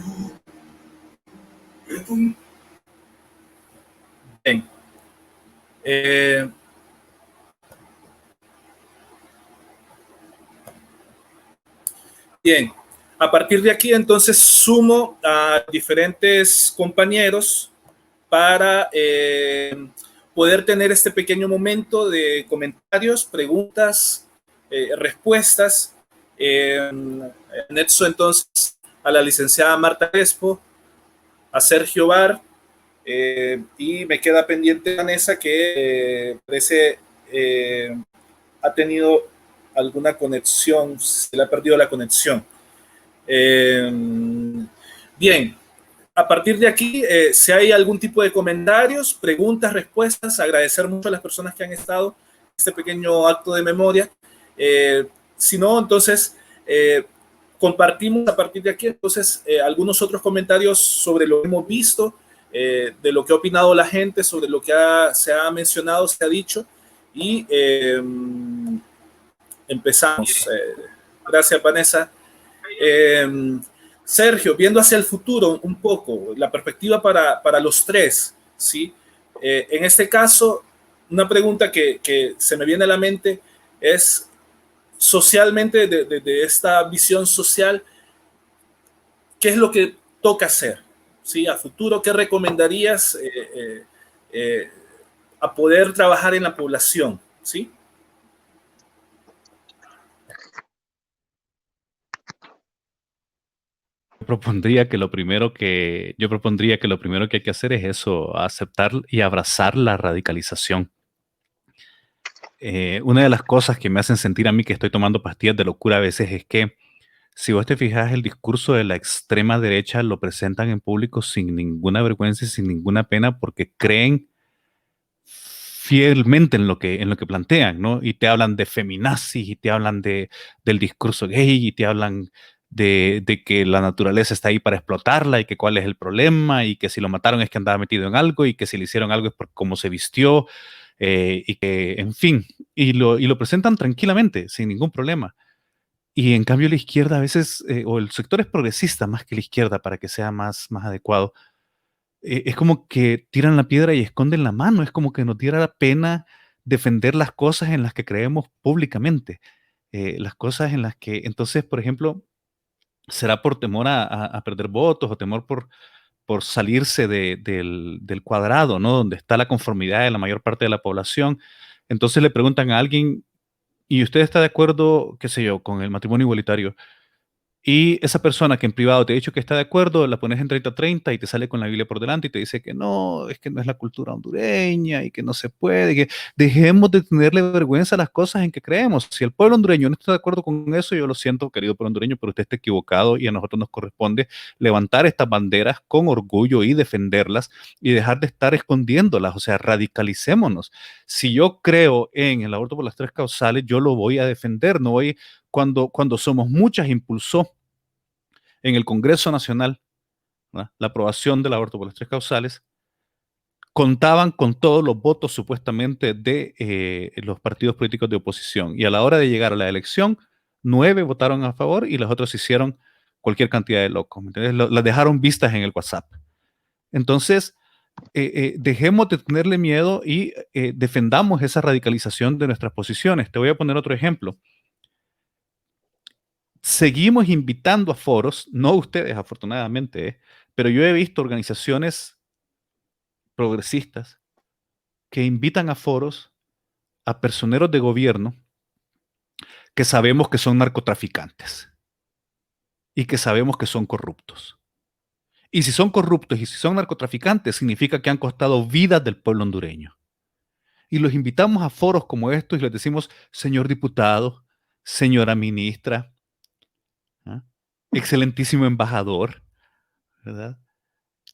Bien. Bien, a partir de aquí entonces sumo a diferentes compañeros para poder tener este pequeño momento de comentarios, preguntas, respuestas. Anexo entonces a la licenciada Marta Crespo, a Sergio Bar, y me queda pendiente Vanessa, que parece ha tenido alguna conexión, se le ha perdido la conexión. Bien, a partir de aquí, si hay algún tipo de comentarios, preguntas, respuestas, agradecer mucho a las personas que han estado en este pequeño acto de memoria. Si no, entonces compartimos a partir de aquí entonces algunos otros comentarios sobre lo que hemos visto, de lo que ha opinado la gente, sobre lo que se ha mencionado, se ha dicho, y empezamos. Gracias, Vanessa. Sergio, viendo hacia el futuro un poco, la perspectiva para los tres, ¿sí? En este caso, una pregunta que se me viene a la mente es, socialmente, de esta visión social, ¿qué es lo que toca hacer? ¿Sí? A futuro, ¿qué recomendarías a poder trabajar en la población? ¿Sí? Yo propondría que lo primero que hay que hacer es eso, aceptar y abrazar la radicalización. Una de las cosas que me hacen sentir a mí que estoy tomando pastillas de locura a veces es que, si vos te fijas, el discurso de la extrema derecha lo presentan en público sin ninguna vergüenza y sin ninguna pena, porque creen fielmente en lo que plantean, ¿no? Y te hablan de feminazis, y te hablan del discurso gay, y te hablan de que la naturaleza está ahí para explotarla, y que cuál es el problema, y que si lo mataron es que andaba metido en algo, y que si le hicieron algo es por cómo se vistió, y que, en fin, y lo presentan tranquilamente, sin ningún problema. Y en cambio la izquierda a veces, o el sector es progresista más que la izquierda, para que sea más adecuado, es como que tiran la piedra y esconden la mano. Es como que nos diera la pena defender las cosas en las que creemos públicamente. Las cosas en las que, entonces, por ejemplo, será por temor a perder votos, o temor por salirse del cuadrado, ¿no? Donde está la conformidad de la mayor parte de la población. Entonces le preguntan a alguien: ¿y usted está de acuerdo, qué sé yo, con el matrimonio igualitario? Y esa persona que en privado te ha dicho que está de acuerdo, la pones en 30-30 y te sale con la Biblia por delante y te dice que no, es que no es la cultura hondureña y que no se puede, que dejemos de tenerle vergüenza a las cosas en que creemos. Si el pueblo hondureño no está de acuerdo con eso, yo lo siento, querido pueblo hondureño, pero usted está equivocado, y a nosotros nos corresponde levantar estas banderas con orgullo y defenderlas, y dejar de estar escondiéndolas. O sea, radicalicémonos. Si yo creo en el aborto por las 3 causales, yo lo voy a defender. No voy, cuando Somos Muchas impulsó en el Congreso Nacional, ¿verdad?, la aprobación del aborto por las 3 causales, contaban con todos los votos supuestamente de los partidos políticos de oposición, y a la hora de llegar a la elección, 9 votaron a favor y los otros hicieron cualquier cantidad de locos, ¿me entiendes? Las dejaron vistas en el WhatsApp. Entonces, dejemos de tenerle miedo y defendamos esa radicalización de nuestras posiciones. Te voy a poner otro ejemplo. seguimos invitando a foros, no ustedes afortunadamente, pero yo he visto organizaciones progresistas que invitan a foros a personeros de gobierno que sabemos que son narcotraficantes y que sabemos que son corruptos. Y si son corruptos y si son narcotraficantes, significa que han costado vidas del pueblo hondureño. Y los invitamos a foros como estos y les decimos, señor diputado, señora ministra, ¿ah? Excelentísimo embajador, ¿verdad?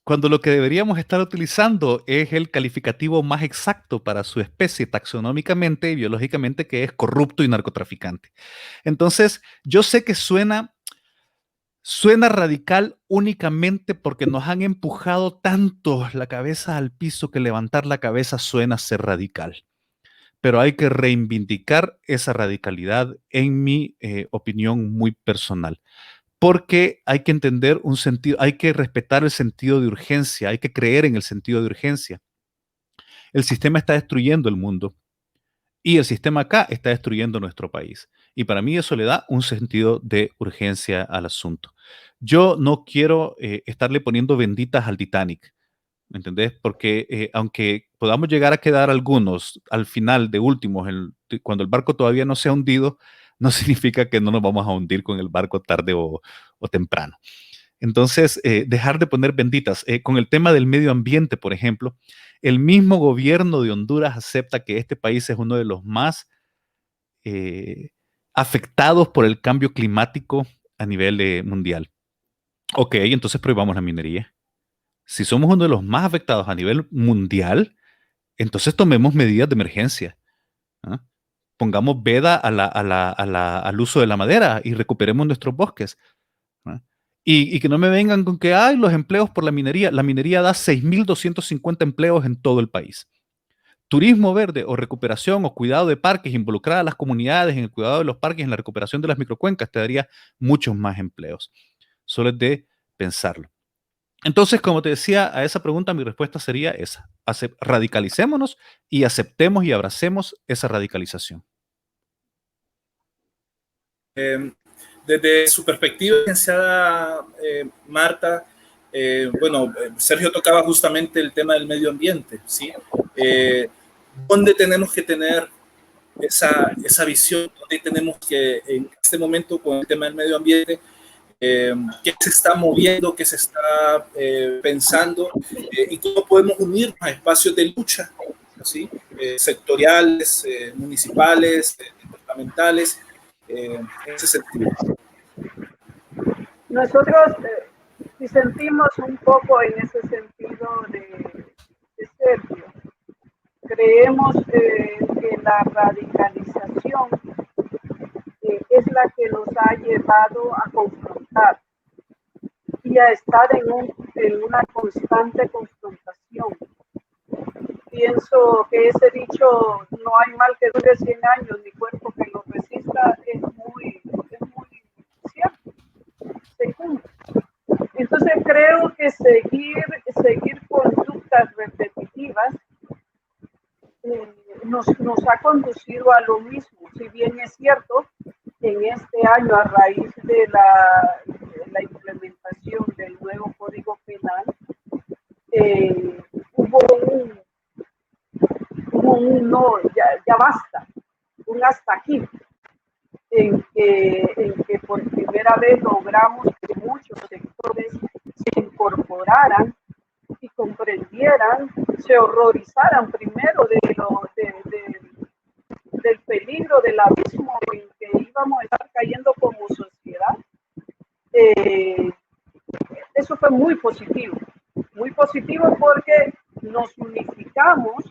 Cuando lo que deberíamos estar utilizando es el calificativo más exacto para su especie taxonómicamente y biológicamente, que es corrupto y narcotraficante. Entonces, yo sé que suena radical únicamente porque nos han empujado tanto la cabeza al piso que levantar la cabeza suena ser radical. Pero hay que reivindicar esa radicalidad, en mi opinión muy personal. Porque hay que entender un sentido, hay que respetar el sentido de urgencia, hay que creer en el sentido de urgencia. El sistema está destruyendo el mundo y el sistema acá está destruyendo nuestro país. Y para mí eso le da un sentido de urgencia al asunto. Yo no quiero estarle poniendo benditas al Titanic, ¿me entendés? Porque aunque podamos llegar a quedar algunos al final de últimos, cuando el barco todavía no se ha hundido, no significa que no nos vamos a hundir con el barco tarde o temprano. Entonces, dejar de poner benditas. Con el tema del medio ambiente, por ejemplo, el mismo gobierno de Honduras acepta que este país es uno de los más afectados por el cambio climático a nivel mundial. Ok, entonces prohibamos la minería. Si somos uno de los más afectados a nivel mundial, entonces tomemos medidas de emergencia. ¿Ah? Pongamos veda al uso de la madera y recuperemos nuestros bosques. ¿Ah? Y que no me vengan con que hay los empleos por la minería. La minería da 6.250 empleos en todo el país. Turismo verde o recuperación o cuidado de parques, involucrar a las comunidades en el cuidado de los parques, en la recuperación de las microcuencas, te daría muchos más empleos. Solo es de pensarlo. Entonces, como te decía, a esa pregunta mi respuesta sería esa. Radicalicémonos y aceptemos y abracemos esa radicalización. Desde su perspectiva, licenciada Marta, bueno, Sergio tocaba justamente el tema del medio ambiente, ¿sí? ¿Dónde tenemos que tener esa visión? ¿Dónde tenemos que, en este momento, con el tema del medio ambiente, qué se está moviendo, qué se está pensando y cómo podemos unirnos a espacios de lucha, ¿sí? Sectoriales, municipales, departamentales, en ese sentido? Nosotros disentimos un poco en ese sentido de Sergio. Creemos que la radicalización es la que nos ha llevado a confrontar y a estar en una constante confrontación. Pienso que ese dicho, no hay mal que dure 100 años, ni cuerpo que lo resista, es muy cierto, se cumple. Entonces creo que seguir conductas repetitivas nos ha conducido a lo mismo. Si bien es cierto, en este año, a raíz de la implementación del nuevo Código Penal, hubo un no, ya basta, un hasta aquí, en que por primera vez logramos que muchos sectores se incorporaran y comprendieran, se horrorizaran primero del peligro, del abismo en que íbamos a estar cayendo como sociedad. Eso fue muy positivo porque nos unificamos,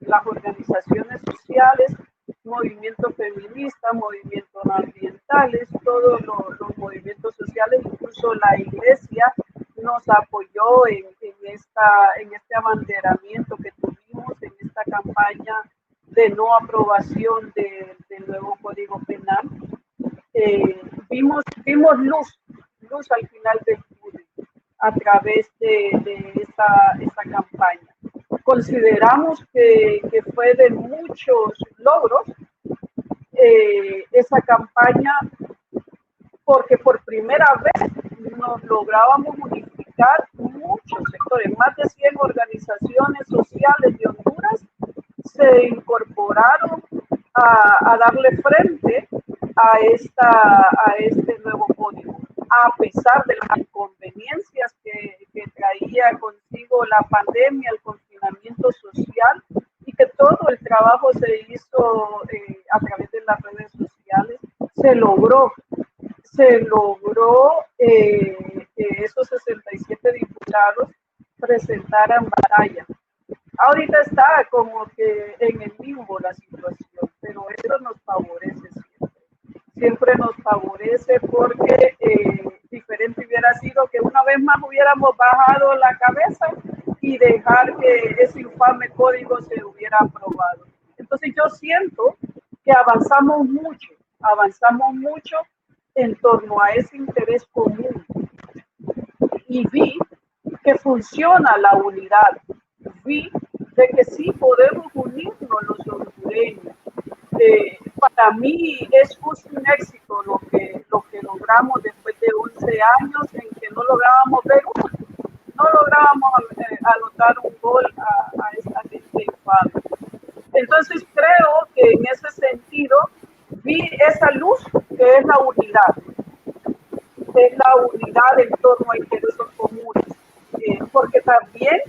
las organizaciones sociales, movimientos feministas, movimientos ambientales, todos los movimientos sociales, incluso la iglesia nos apoyó en este abanderamiento que tuvimos, en esta campaña de no aprobación del nuevo Código Penal. Vimos luz al final del túnel a través de esta campaña. Consideramos que fue de muchos logros esa campaña, primera vez nos lográbamos unificar muchos sectores. Más de 100 organizaciones sociales de Honduras se incorporaron a darle frente a este nuevo código, a pesar de las inconveniencias que traía consigo la pandemia, el confinamiento social, y que todo el trabajo se hizo a través de las redes sociales. Se logró que esos 67 diputados presentaran batalla. Ahorita está como que en el limbo la situación, pero eso nos favorece siempre. Siempre nos favorece porque diferente hubiera sido que una vez más hubiéramos bajado la cabeza y dejar que ese infame código se hubiera aprobado. Entonces yo siento que avanzamos mucho en torno a ese interés común, y vi que funciona la unidad, vi de que sí podemos unirnos los hondureños. Para mí es un éxito lo que logramos después de 11 años en que no lográbamos ver no lográbamos anotar un gol a esta gente infame. Entonces creo que en ese sentido vi esa luz que es la unidad en torno a intereses comunes, porque también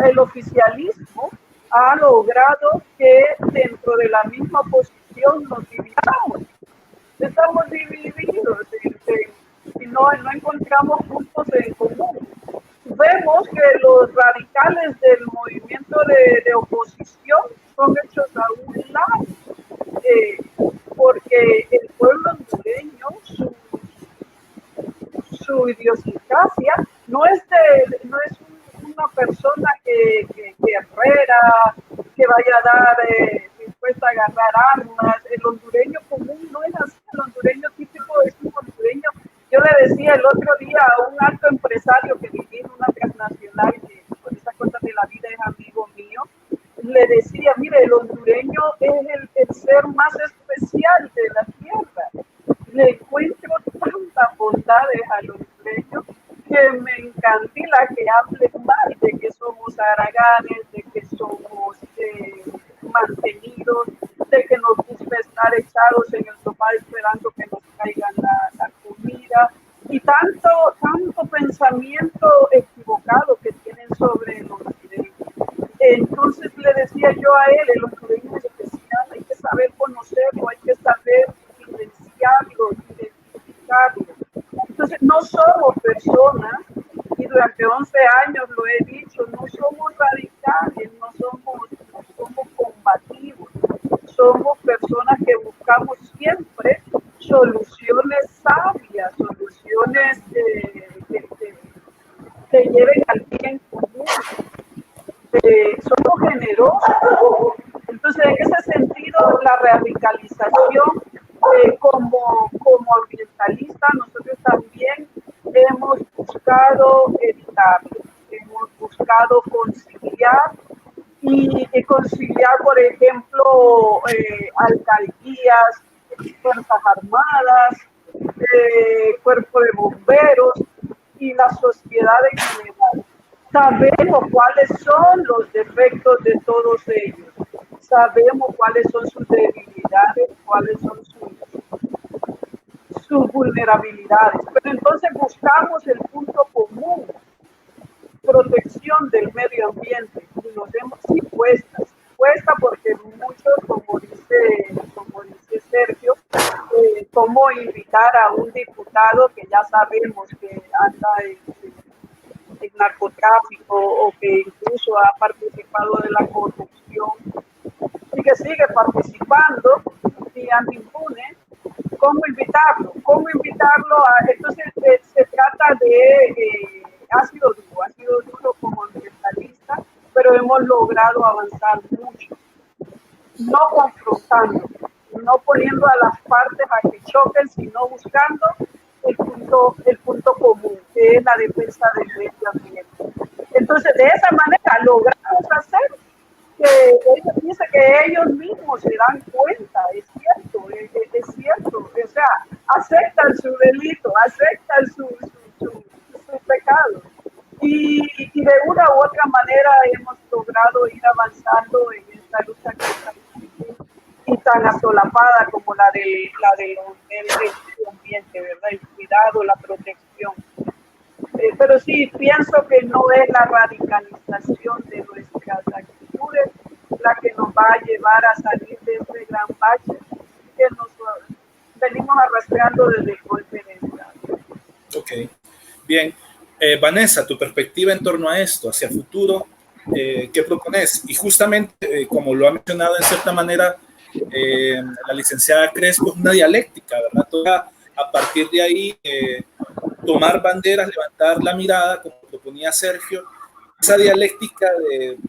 el oficialismo ha logrado que dentro de la misma oposición nos dividamos. Estamos divididos y no encontramos puntos en común. Vemos que los radicales del movimiento de oposición son hechos a un lado, porque el pueblo hondureño, su idiosincrasia, no es una persona que herrera, que vaya a dar dispuesta a agarrar armas. El hondureño común no es así. El hondureño típico es un hondureño. Yo le decía el otro día a un alto empresario que vivía en una transnacional, que por esas cosas de la vida es amigo mío, le decía, mire, el hondureño es el ser más especial de la tierra. Le encuentro tantas bondades al hondureño que me encandila que hablen mal de que somos haraganes, de que somos mantenidos, de que nos gusta estar echados en el sofá esperando que nos traigan la comida, y tanto pensamiento equivocado que tienen sobre los hondureños. Entonces le decía yo a él, el hondureño es especial, hay que saber conocerlo, hay que saber vivenciarlo, identificarlo. Entonces no somos personas, y durante 11 años lo he dicho, no somos radicales, no somos combativos, somos personas que buscamos siempre soluciones sabias, soluciones que lleven al bien común. Somos generosos. Entonces, en ese sentido, la radicalización como ambientalista, nosotros también hemos buscado evitarlo, hemos buscado conciliar y conciliar, por ejemplo, alcaldías, fuerzas armadas, cuerpo de bomberos y la sociedad en general. Sabemos cuáles son los defectos de todos ellos, sabemos cuáles son sus debilidades, cuáles son sus vulnerabilidades, pero entonces buscamos el punto común, protección del medio ambiente, y nos vemos sí cuesta porque muchos, como dice Sergio, cómo invitar a un diputado que ya sabemos que anda en narcotráfico o que incluso ha participado de la corrupción y que sigue participando y anda impune. ¿Cómo invitarlo? Entonces se trata de, ha sido duro como ambientalista, pero hemos logrado avanzar mucho, no confrontando, no poniendo a las partes a que choquen, sino buscando el punto común, que es la defensa del medio ambiente. Entonces, de esa manera logramos hacer que ellos dicen que ellos mismos se dan cuenta, es cierto, o sea, aceptan su delito, aceptan su pecado. Y de una u otra manera hemos logrado ir avanzando en esta lucha y tan asolapada como la del medio ambiente, ¿verdad? El cuidado, la protección. Pero sí, pienso que no es la radicalización de nuestras actitudes la que nos va a llevar a salir de este gran bache que nos venimos arrastrando desde el golpe de Estado. Ok, bien. Vanessa, tu perspectiva en torno a esto, hacia el futuro, ¿qué propones? Y justamente, como lo ha mencionado en cierta manera la licenciada Crespo, es una dialéctica, ¿verdad? Toca a partir de ahí tomar banderas, levantar la mirada, como proponía Sergio, esa dialéctica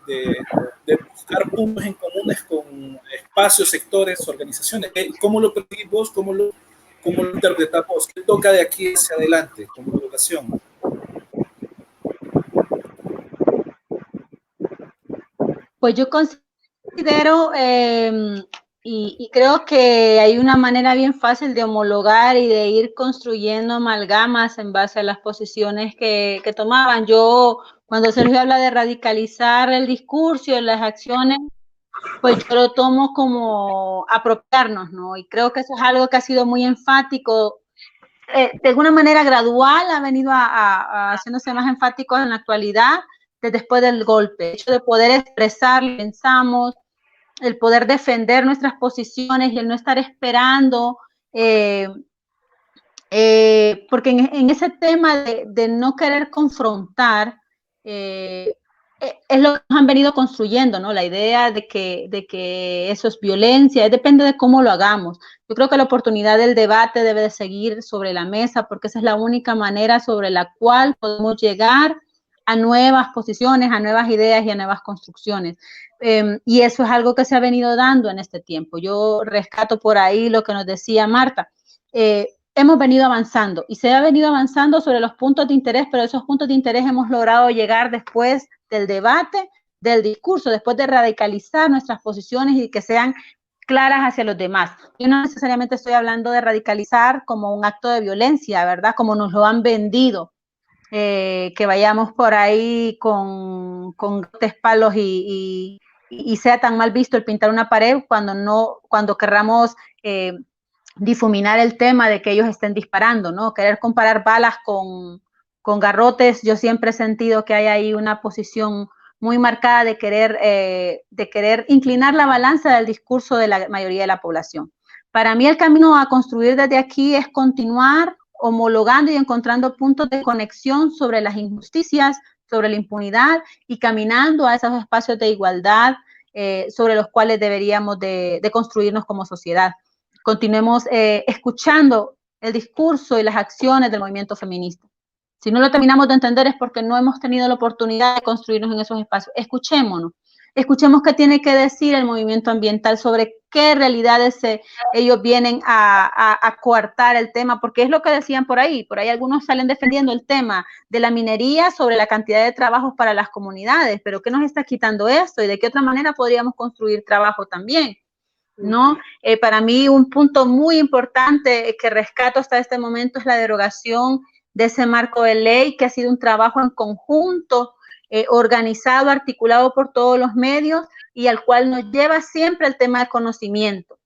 de buscar puntos en comunes con espacios, sectores, organizaciones. ¿Cómo lo percibís vos? ¿Cómo lo interpretás vos? ¿Qué toca de aquí hacia adelante como educación? Pues yo considero y creo que hay una manera bien fácil de homologar y de ir construyendo amalgamas en base a las posiciones que tomaban. Yo, cuando Sergio habla de radicalizar el discurso y las acciones, pues yo lo tomo como apropiarnos, ¿no? Y creo que eso es algo que ha sido muy enfático. De alguna manera gradual ha venido a haciéndose más enfático en la actualidad después del golpe. El hecho de poder expresar lo que pensamos, el poder defender nuestras posiciones y el no estar esperando, porque en ese tema de no querer confrontar, es lo que nos han venido construyendo, ¿no? La idea de que eso es violencia, depende de cómo lo hagamos. Yo creo que la oportunidad del debate debe de seguir sobre la mesa, porque esa es la única manera sobre la cual podemos llegar a nuevas posiciones, a nuevas ideas y a nuevas construcciones. Y eso es algo que se ha venido dando en este tiempo. Yo rescato por ahí lo que nos decía Marta. Hemos venido avanzando y se ha venido avanzando sobre los puntos de interés, pero esos puntos de interés hemos logrado llegar después del debate, del discurso, después de radicalizar nuestras posiciones y que sean claras hacia los demás. Yo no necesariamente estoy hablando de radicalizar como un acto de violencia, ¿verdad? Como nos lo han vendido. Que vayamos por ahí con palos y sea tan mal visto el pintar una pared cuando querramos difuminar el tema de que ellos estén disparando, ¿no? Querer comparar balas con garrotes, yo siempre he sentido que hay ahí una posición muy marcada de querer inclinar la balanza del discurso de la mayoría de la población. Para mí el camino a construir desde aquí es continuar homologando y encontrando puntos de conexión sobre las injusticias, sobre la impunidad y caminando a esos espacios de igualdad sobre los cuales deberíamos de construirnos como sociedad. Continuemos escuchando el discurso y las acciones del movimiento feminista. Si no lo terminamos de entender es porque no hemos tenido la oportunidad de construirnos en esos espacios. Escuchémonos. Escuchemos qué tiene que decir el movimiento ambiental sobre qué realidades ellos vienen a coartar el tema, porque es lo que decían por ahí algunos salen defendiendo el tema de la minería sobre la cantidad de trabajos para las comunidades, pero ¿qué nos está quitando esto? ¿Y de qué otra manera podríamos construir trabajo también? ¿No? Para mí un punto muy importante que rescato hasta este momento es la derogación de ese marco de ley, que ha sido un trabajo en conjunto, organizado, articulado por todos los medios y al cual nos lleva siempre el tema del conocimiento,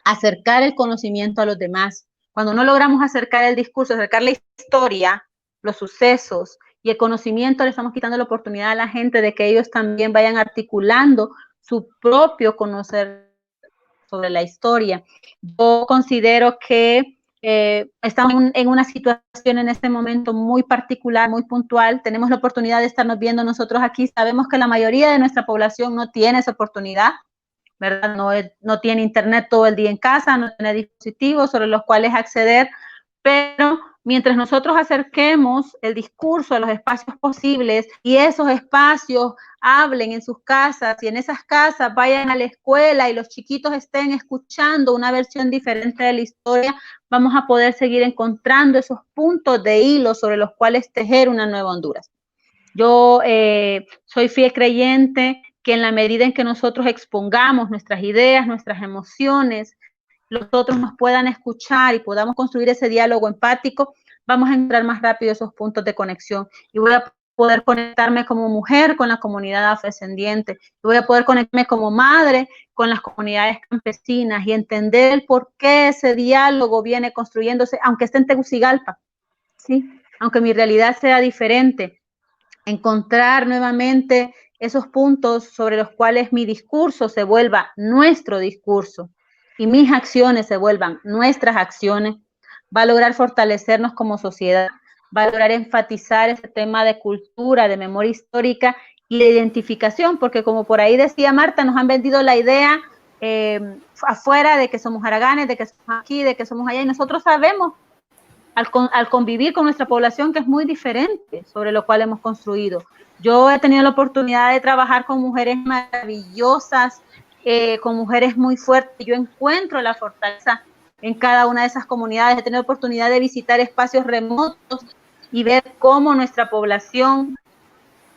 acercar el conocimiento a los demás. Cuando no logramos acercar el discurso, acercar la historia, los sucesos y el conocimiento, le estamos quitando la oportunidad a la gente de que ellos también vayan articulando su propio conocer sobre la historia. Yo considero que estamos en una situación en este momento muy particular, muy puntual. Tenemos la oportunidad de estarnos viendo nosotros aquí. Sabemos que la mayoría de nuestra población no tiene esa oportunidad, ¿verdad? No tiene internet todo el día en casa, no tiene dispositivos sobre los cuales acceder, pero mientras nosotros acerquemos el discurso a los espacios posibles y esos espacios hablen en sus casas y en esas casas vayan a la escuela y los chiquitos estén escuchando una versión diferente de la historia, vamos a poder seguir encontrando esos puntos de hilo sobre los cuales tejer una nueva Honduras. Yo soy fiel creyente que en la medida en que nosotros expongamos nuestras ideas, nuestras emociones los otros nos puedan escuchar y podamos construir ese diálogo empático, vamos a encontrar más rápido esos puntos de conexión y voy a poder conectarme como mujer con la comunidad afrodescendiente, voy a poder conectarme como madre con las comunidades campesinas y entender el por qué ese diálogo viene construyéndose, aunque esté en Tegucigalpa, ¿sí? Aunque mi realidad sea diferente, encontrar nuevamente esos puntos sobre los cuales mi discurso se vuelva nuestro discurso y mis acciones se vuelvan nuestras acciones, va a lograr fortalecernos como sociedad, va a lograr enfatizar ese tema de cultura, de memoria histórica y de identificación, porque como por ahí decía Marta, nos han vendido la idea afuera de que somos haraganes, de que somos aquí, de que somos allá, y nosotros sabemos al convivir con nuestra población que es muy diferente sobre lo cual hemos construido. Yo he tenido la oportunidad de trabajar con mujeres maravillosas, con mujeres muy fuertes. Yo encuentro la fortaleza en cada una de esas comunidades. He tenido la oportunidad de visitar espacios remotos y ver cómo nuestra población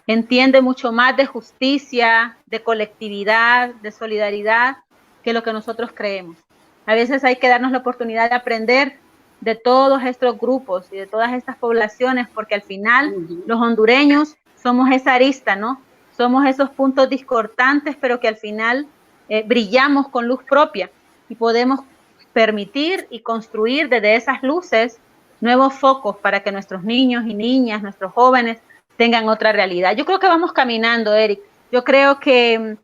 entiende mucho más de justicia, de colectividad, de solidaridad, que lo que nosotros creemos. A veces hay que darnos la oportunidad de aprender de todos estos grupos y de todas estas poblaciones, porque al final los hondureños somos esa arista, ¿no? Somos esos puntos discordantes, pero que al final brillamos con luz propia y podemos permitir y construir desde esas luces nuevos focos para que nuestros niños y niñas, nuestros jóvenes tengan otra realidad. Yo creo que vamos caminando, Eric. Yo creo que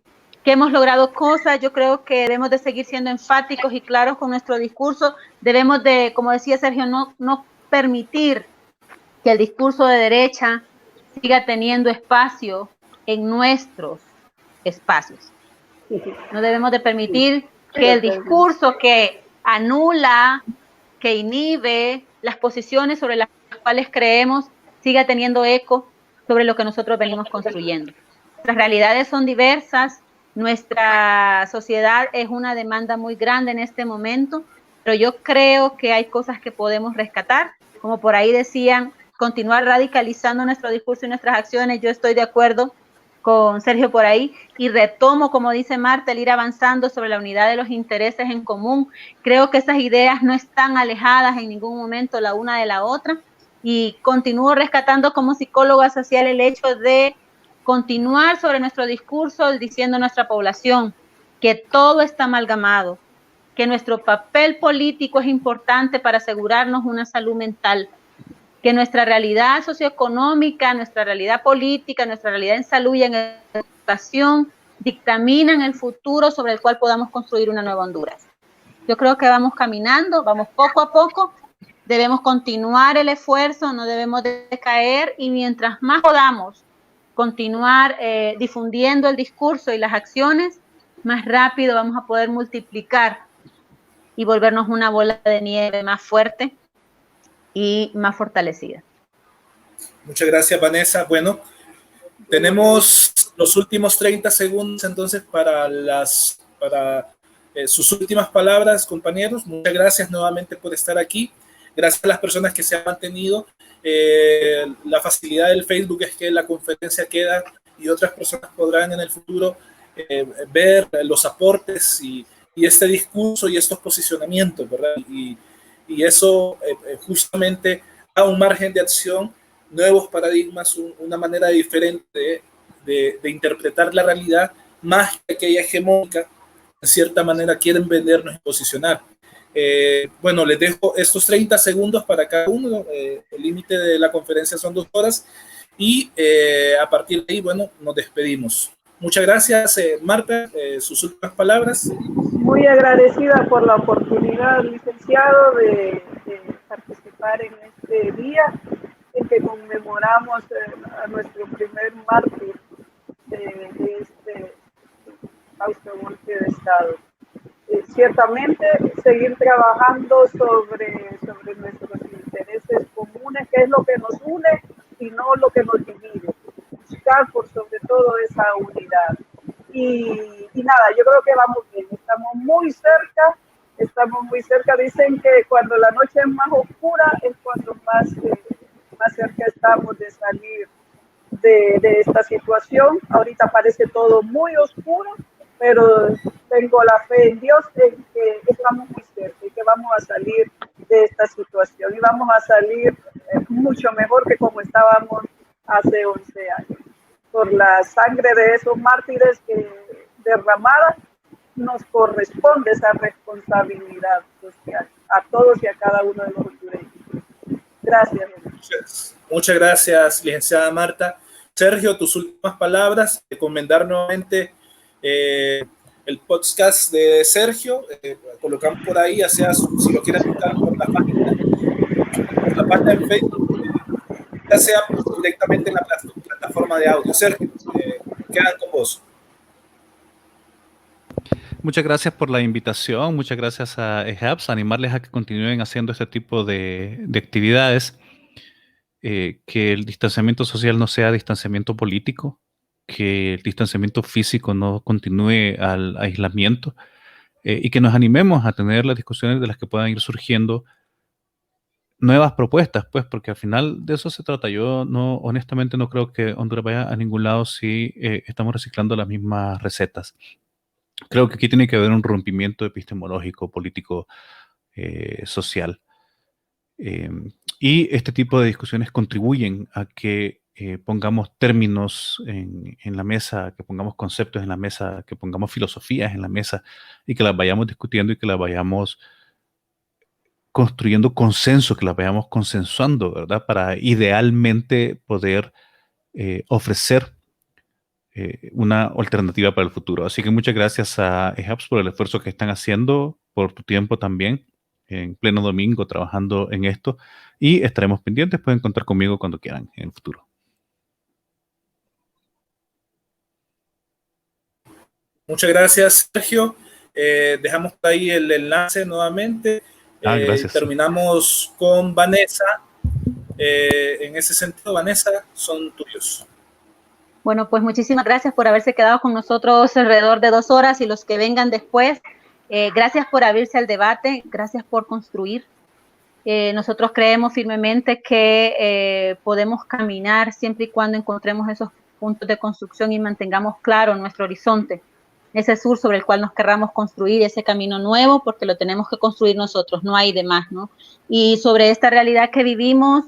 hemos logrado cosas. Yo creo que debemos de seguir siendo enfáticos y claros con nuestro discurso. Debemos de, como decía Sergio, no permitir que el discurso de derecha siga teniendo espacio en nuestros espacios. No debemos de permitir que el discurso que anula, que inhibe las posiciones sobre las cuales creemos, siga teniendo eco sobre lo que nosotros venimos construyendo. Nuestras realidades son diversas, nuestra sociedad es una demanda muy grande en este momento, pero yo creo que hay cosas que podemos rescatar, como por ahí decían, continuar radicalizando nuestro discurso y nuestras acciones. Yo estoy de acuerdo con Sergio por ahí y retomo, como dice Marta, el ir avanzando sobre la unidad de los intereses en común. Creo que esas ideas no están alejadas en ningún momento la una de la otra y continúo rescatando como psicóloga social el hecho de continuar sobre nuestro discurso diciendo a nuestra población que todo está amalgamado, que nuestro papel político es importante para asegurarnos una salud mental, que nuestra realidad socioeconómica, nuestra realidad política, nuestra realidad en salud y en educación dictaminan el futuro sobre el cual podamos construir una nueva Honduras. Yo creo que vamos caminando, vamos poco a poco, debemos continuar el esfuerzo, no debemos decaer y mientras más podamos continuar difundiendo el discurso y las acciones, más rápido vamos a poder multiplicar y volvernos una bola de nieve más fuerte y más fortalecida. Muchas gracias, Vanessa. Bueno, tenemos los últimos 30 segundos entonces para sus últimas palabras, compañeros. Muchas gracias nuevamente por estar aquí. Gracias a las personas que se han mantenido. La facilidad del Facebook es que la conferencia queda y otras personas podrán en el futuro ver los aportes y este discurso y estos posicionamientos, ¿verdad? Y eso justamente da un margen de acción, nuevos paradigmas, una manera diferente de interpretar la realidad, más que aquella hegemónica, en cierta manera quieren vendernos y posicionar. Bueno, les dejo estos 30 segundos para cada uno. El límite de la conferencia son 2 horas y a partir de ahí, bueno, nos despedimos. Muchas gracias, Marta. Sus últimas palabras. Muy agradecida por la oportunidad, licenciado, de participar en este día en que conmemoramos a nuestro primer mártir de este fausto golpe de Estado. Ciertamente seguir trabajando sobre nuestros intereses comunes, que es lo que nos une y no lo que nos divide. Buscar por sobre todo esa unidad. Y nada, yo creo que vamos bien, estamos muy cerca. Dicen que cuando la noche es más oscura es cuando más cerca estamos de salir de esta situación. Ahorita parece todo muy oscuro, pero tengo la fe en Dios en que estamos muy cerca y que vamos a salir de esta situación y vamos a salir mucho mejor que como estábamos hace 11 años. Por la sangre de esos mártires que derramada, nos corresponde esa responsabilidad social a todos y a cada uno de los hondureños. Gracias. Muchas gracias, licenciada Marta. Sergio, tus últimas palabras, recomendar nuevamente el podcast de Sergio, colocamos por ahí, ya sea si lo quieren buscar por la página de Facebook, ya sea directamente en la plataforma de audio. Sergio, quedan con vos. Muchas gracias por la invitación, muchas gracias a EHAPS, animarles a que continúen haciendo este tipo de actividades, que el distanciamiento social no sea distanciamiento político, que el distanciamiento físico no continúe al aislamiento, y que nos animemos a tener las discusiones de las que puedan ir surgiendo nuevas propuestas, pues, porque al final de eso se trata. Yo honestamente no creo que Honduras vaya a ningún lado si estamos reciclando las mismas recetas. Creo que aquí tiene que haber un rompimiento epistemológico, político, social. Y este tipo de discusiones contribuyen a que pongamos términos en la mesa, que pongamos conceptos en la mesa, que pongamos filosofías en la mesa y que las vayamos discutiendo y que las vayamos construyendo consenso, que las vayamos consensuando, ¿verdad? Para idealmente poder ofrecer una alternativa para el futuro. Así que muchas gracias a EHAPS por el esfuerzo que están haciendo, por tu tiempo también, en pleno domingo trabajando en esto, y estaremos pendientes. Pueden contar conmigo cuando quieran en el futuro. Muchas gracias, Sergio. Dejamos ahí el enlace nuevamente. Gracias. Terminamos con Vanessa. En ese sentido, Vanessa, son tuyos. Bueno, pues muchísimas gracias por haberse quedado con nosotros alrededor de 2 horas y los que vengan después. Gracias por abrirse al debate, gracias por construir. Nosotros creemos firmemente que podemos caminar siempre y cuando encontremos esos puntos de construcción y mantengamos claro nuestro horizonte, ese sur sobre el cual nos querramos construir, ese camino nuevo, porque lo tenemos que construir nosotros, no hay demás, ¿no? Y sobre esta realidad que vivimos,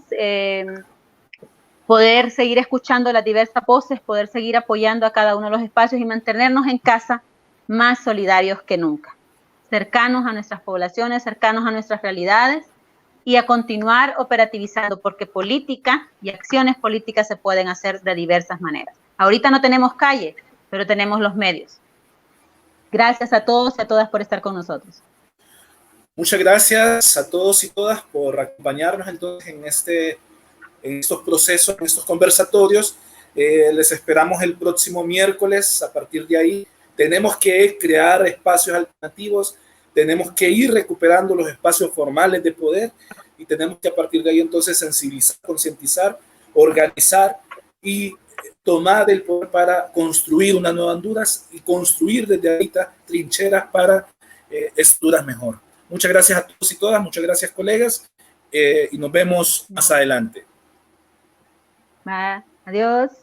poder seguir escuchando las diversas voces, poder seguir apoyando a cada uno de los espacios y mantenernos en casa más solidarios que nunca, cercanos a nuestras poblaciones, cercanos a nuestras realidades y a continuar operativizando, porque política y acciones políticas se pueden hacer de diversas maneras. Ahorita no tenemos calle, pero tenemos los medios. Gracias a todos y a todas por estar con nosotros. Muchas gracias a todos y todas por acompañarnos entonces en estos procesos, en estos conversatorios. Les esperamos el próximo miércoles. A partir de ahí tenemos que crear espacios alternativos, tenemos que ir recuperando los espacios formales de poder y tenemos que a partir de ahí entonces sensibilizar, concientizar, organizar y tomar el poder para construir una nueva Honduras y construir desde ahorita trincheras para Honduras mejor. Muchas gracias a todos y todas, muchas gracias colegas, y nos vemos más adelante. Bye. Adiós.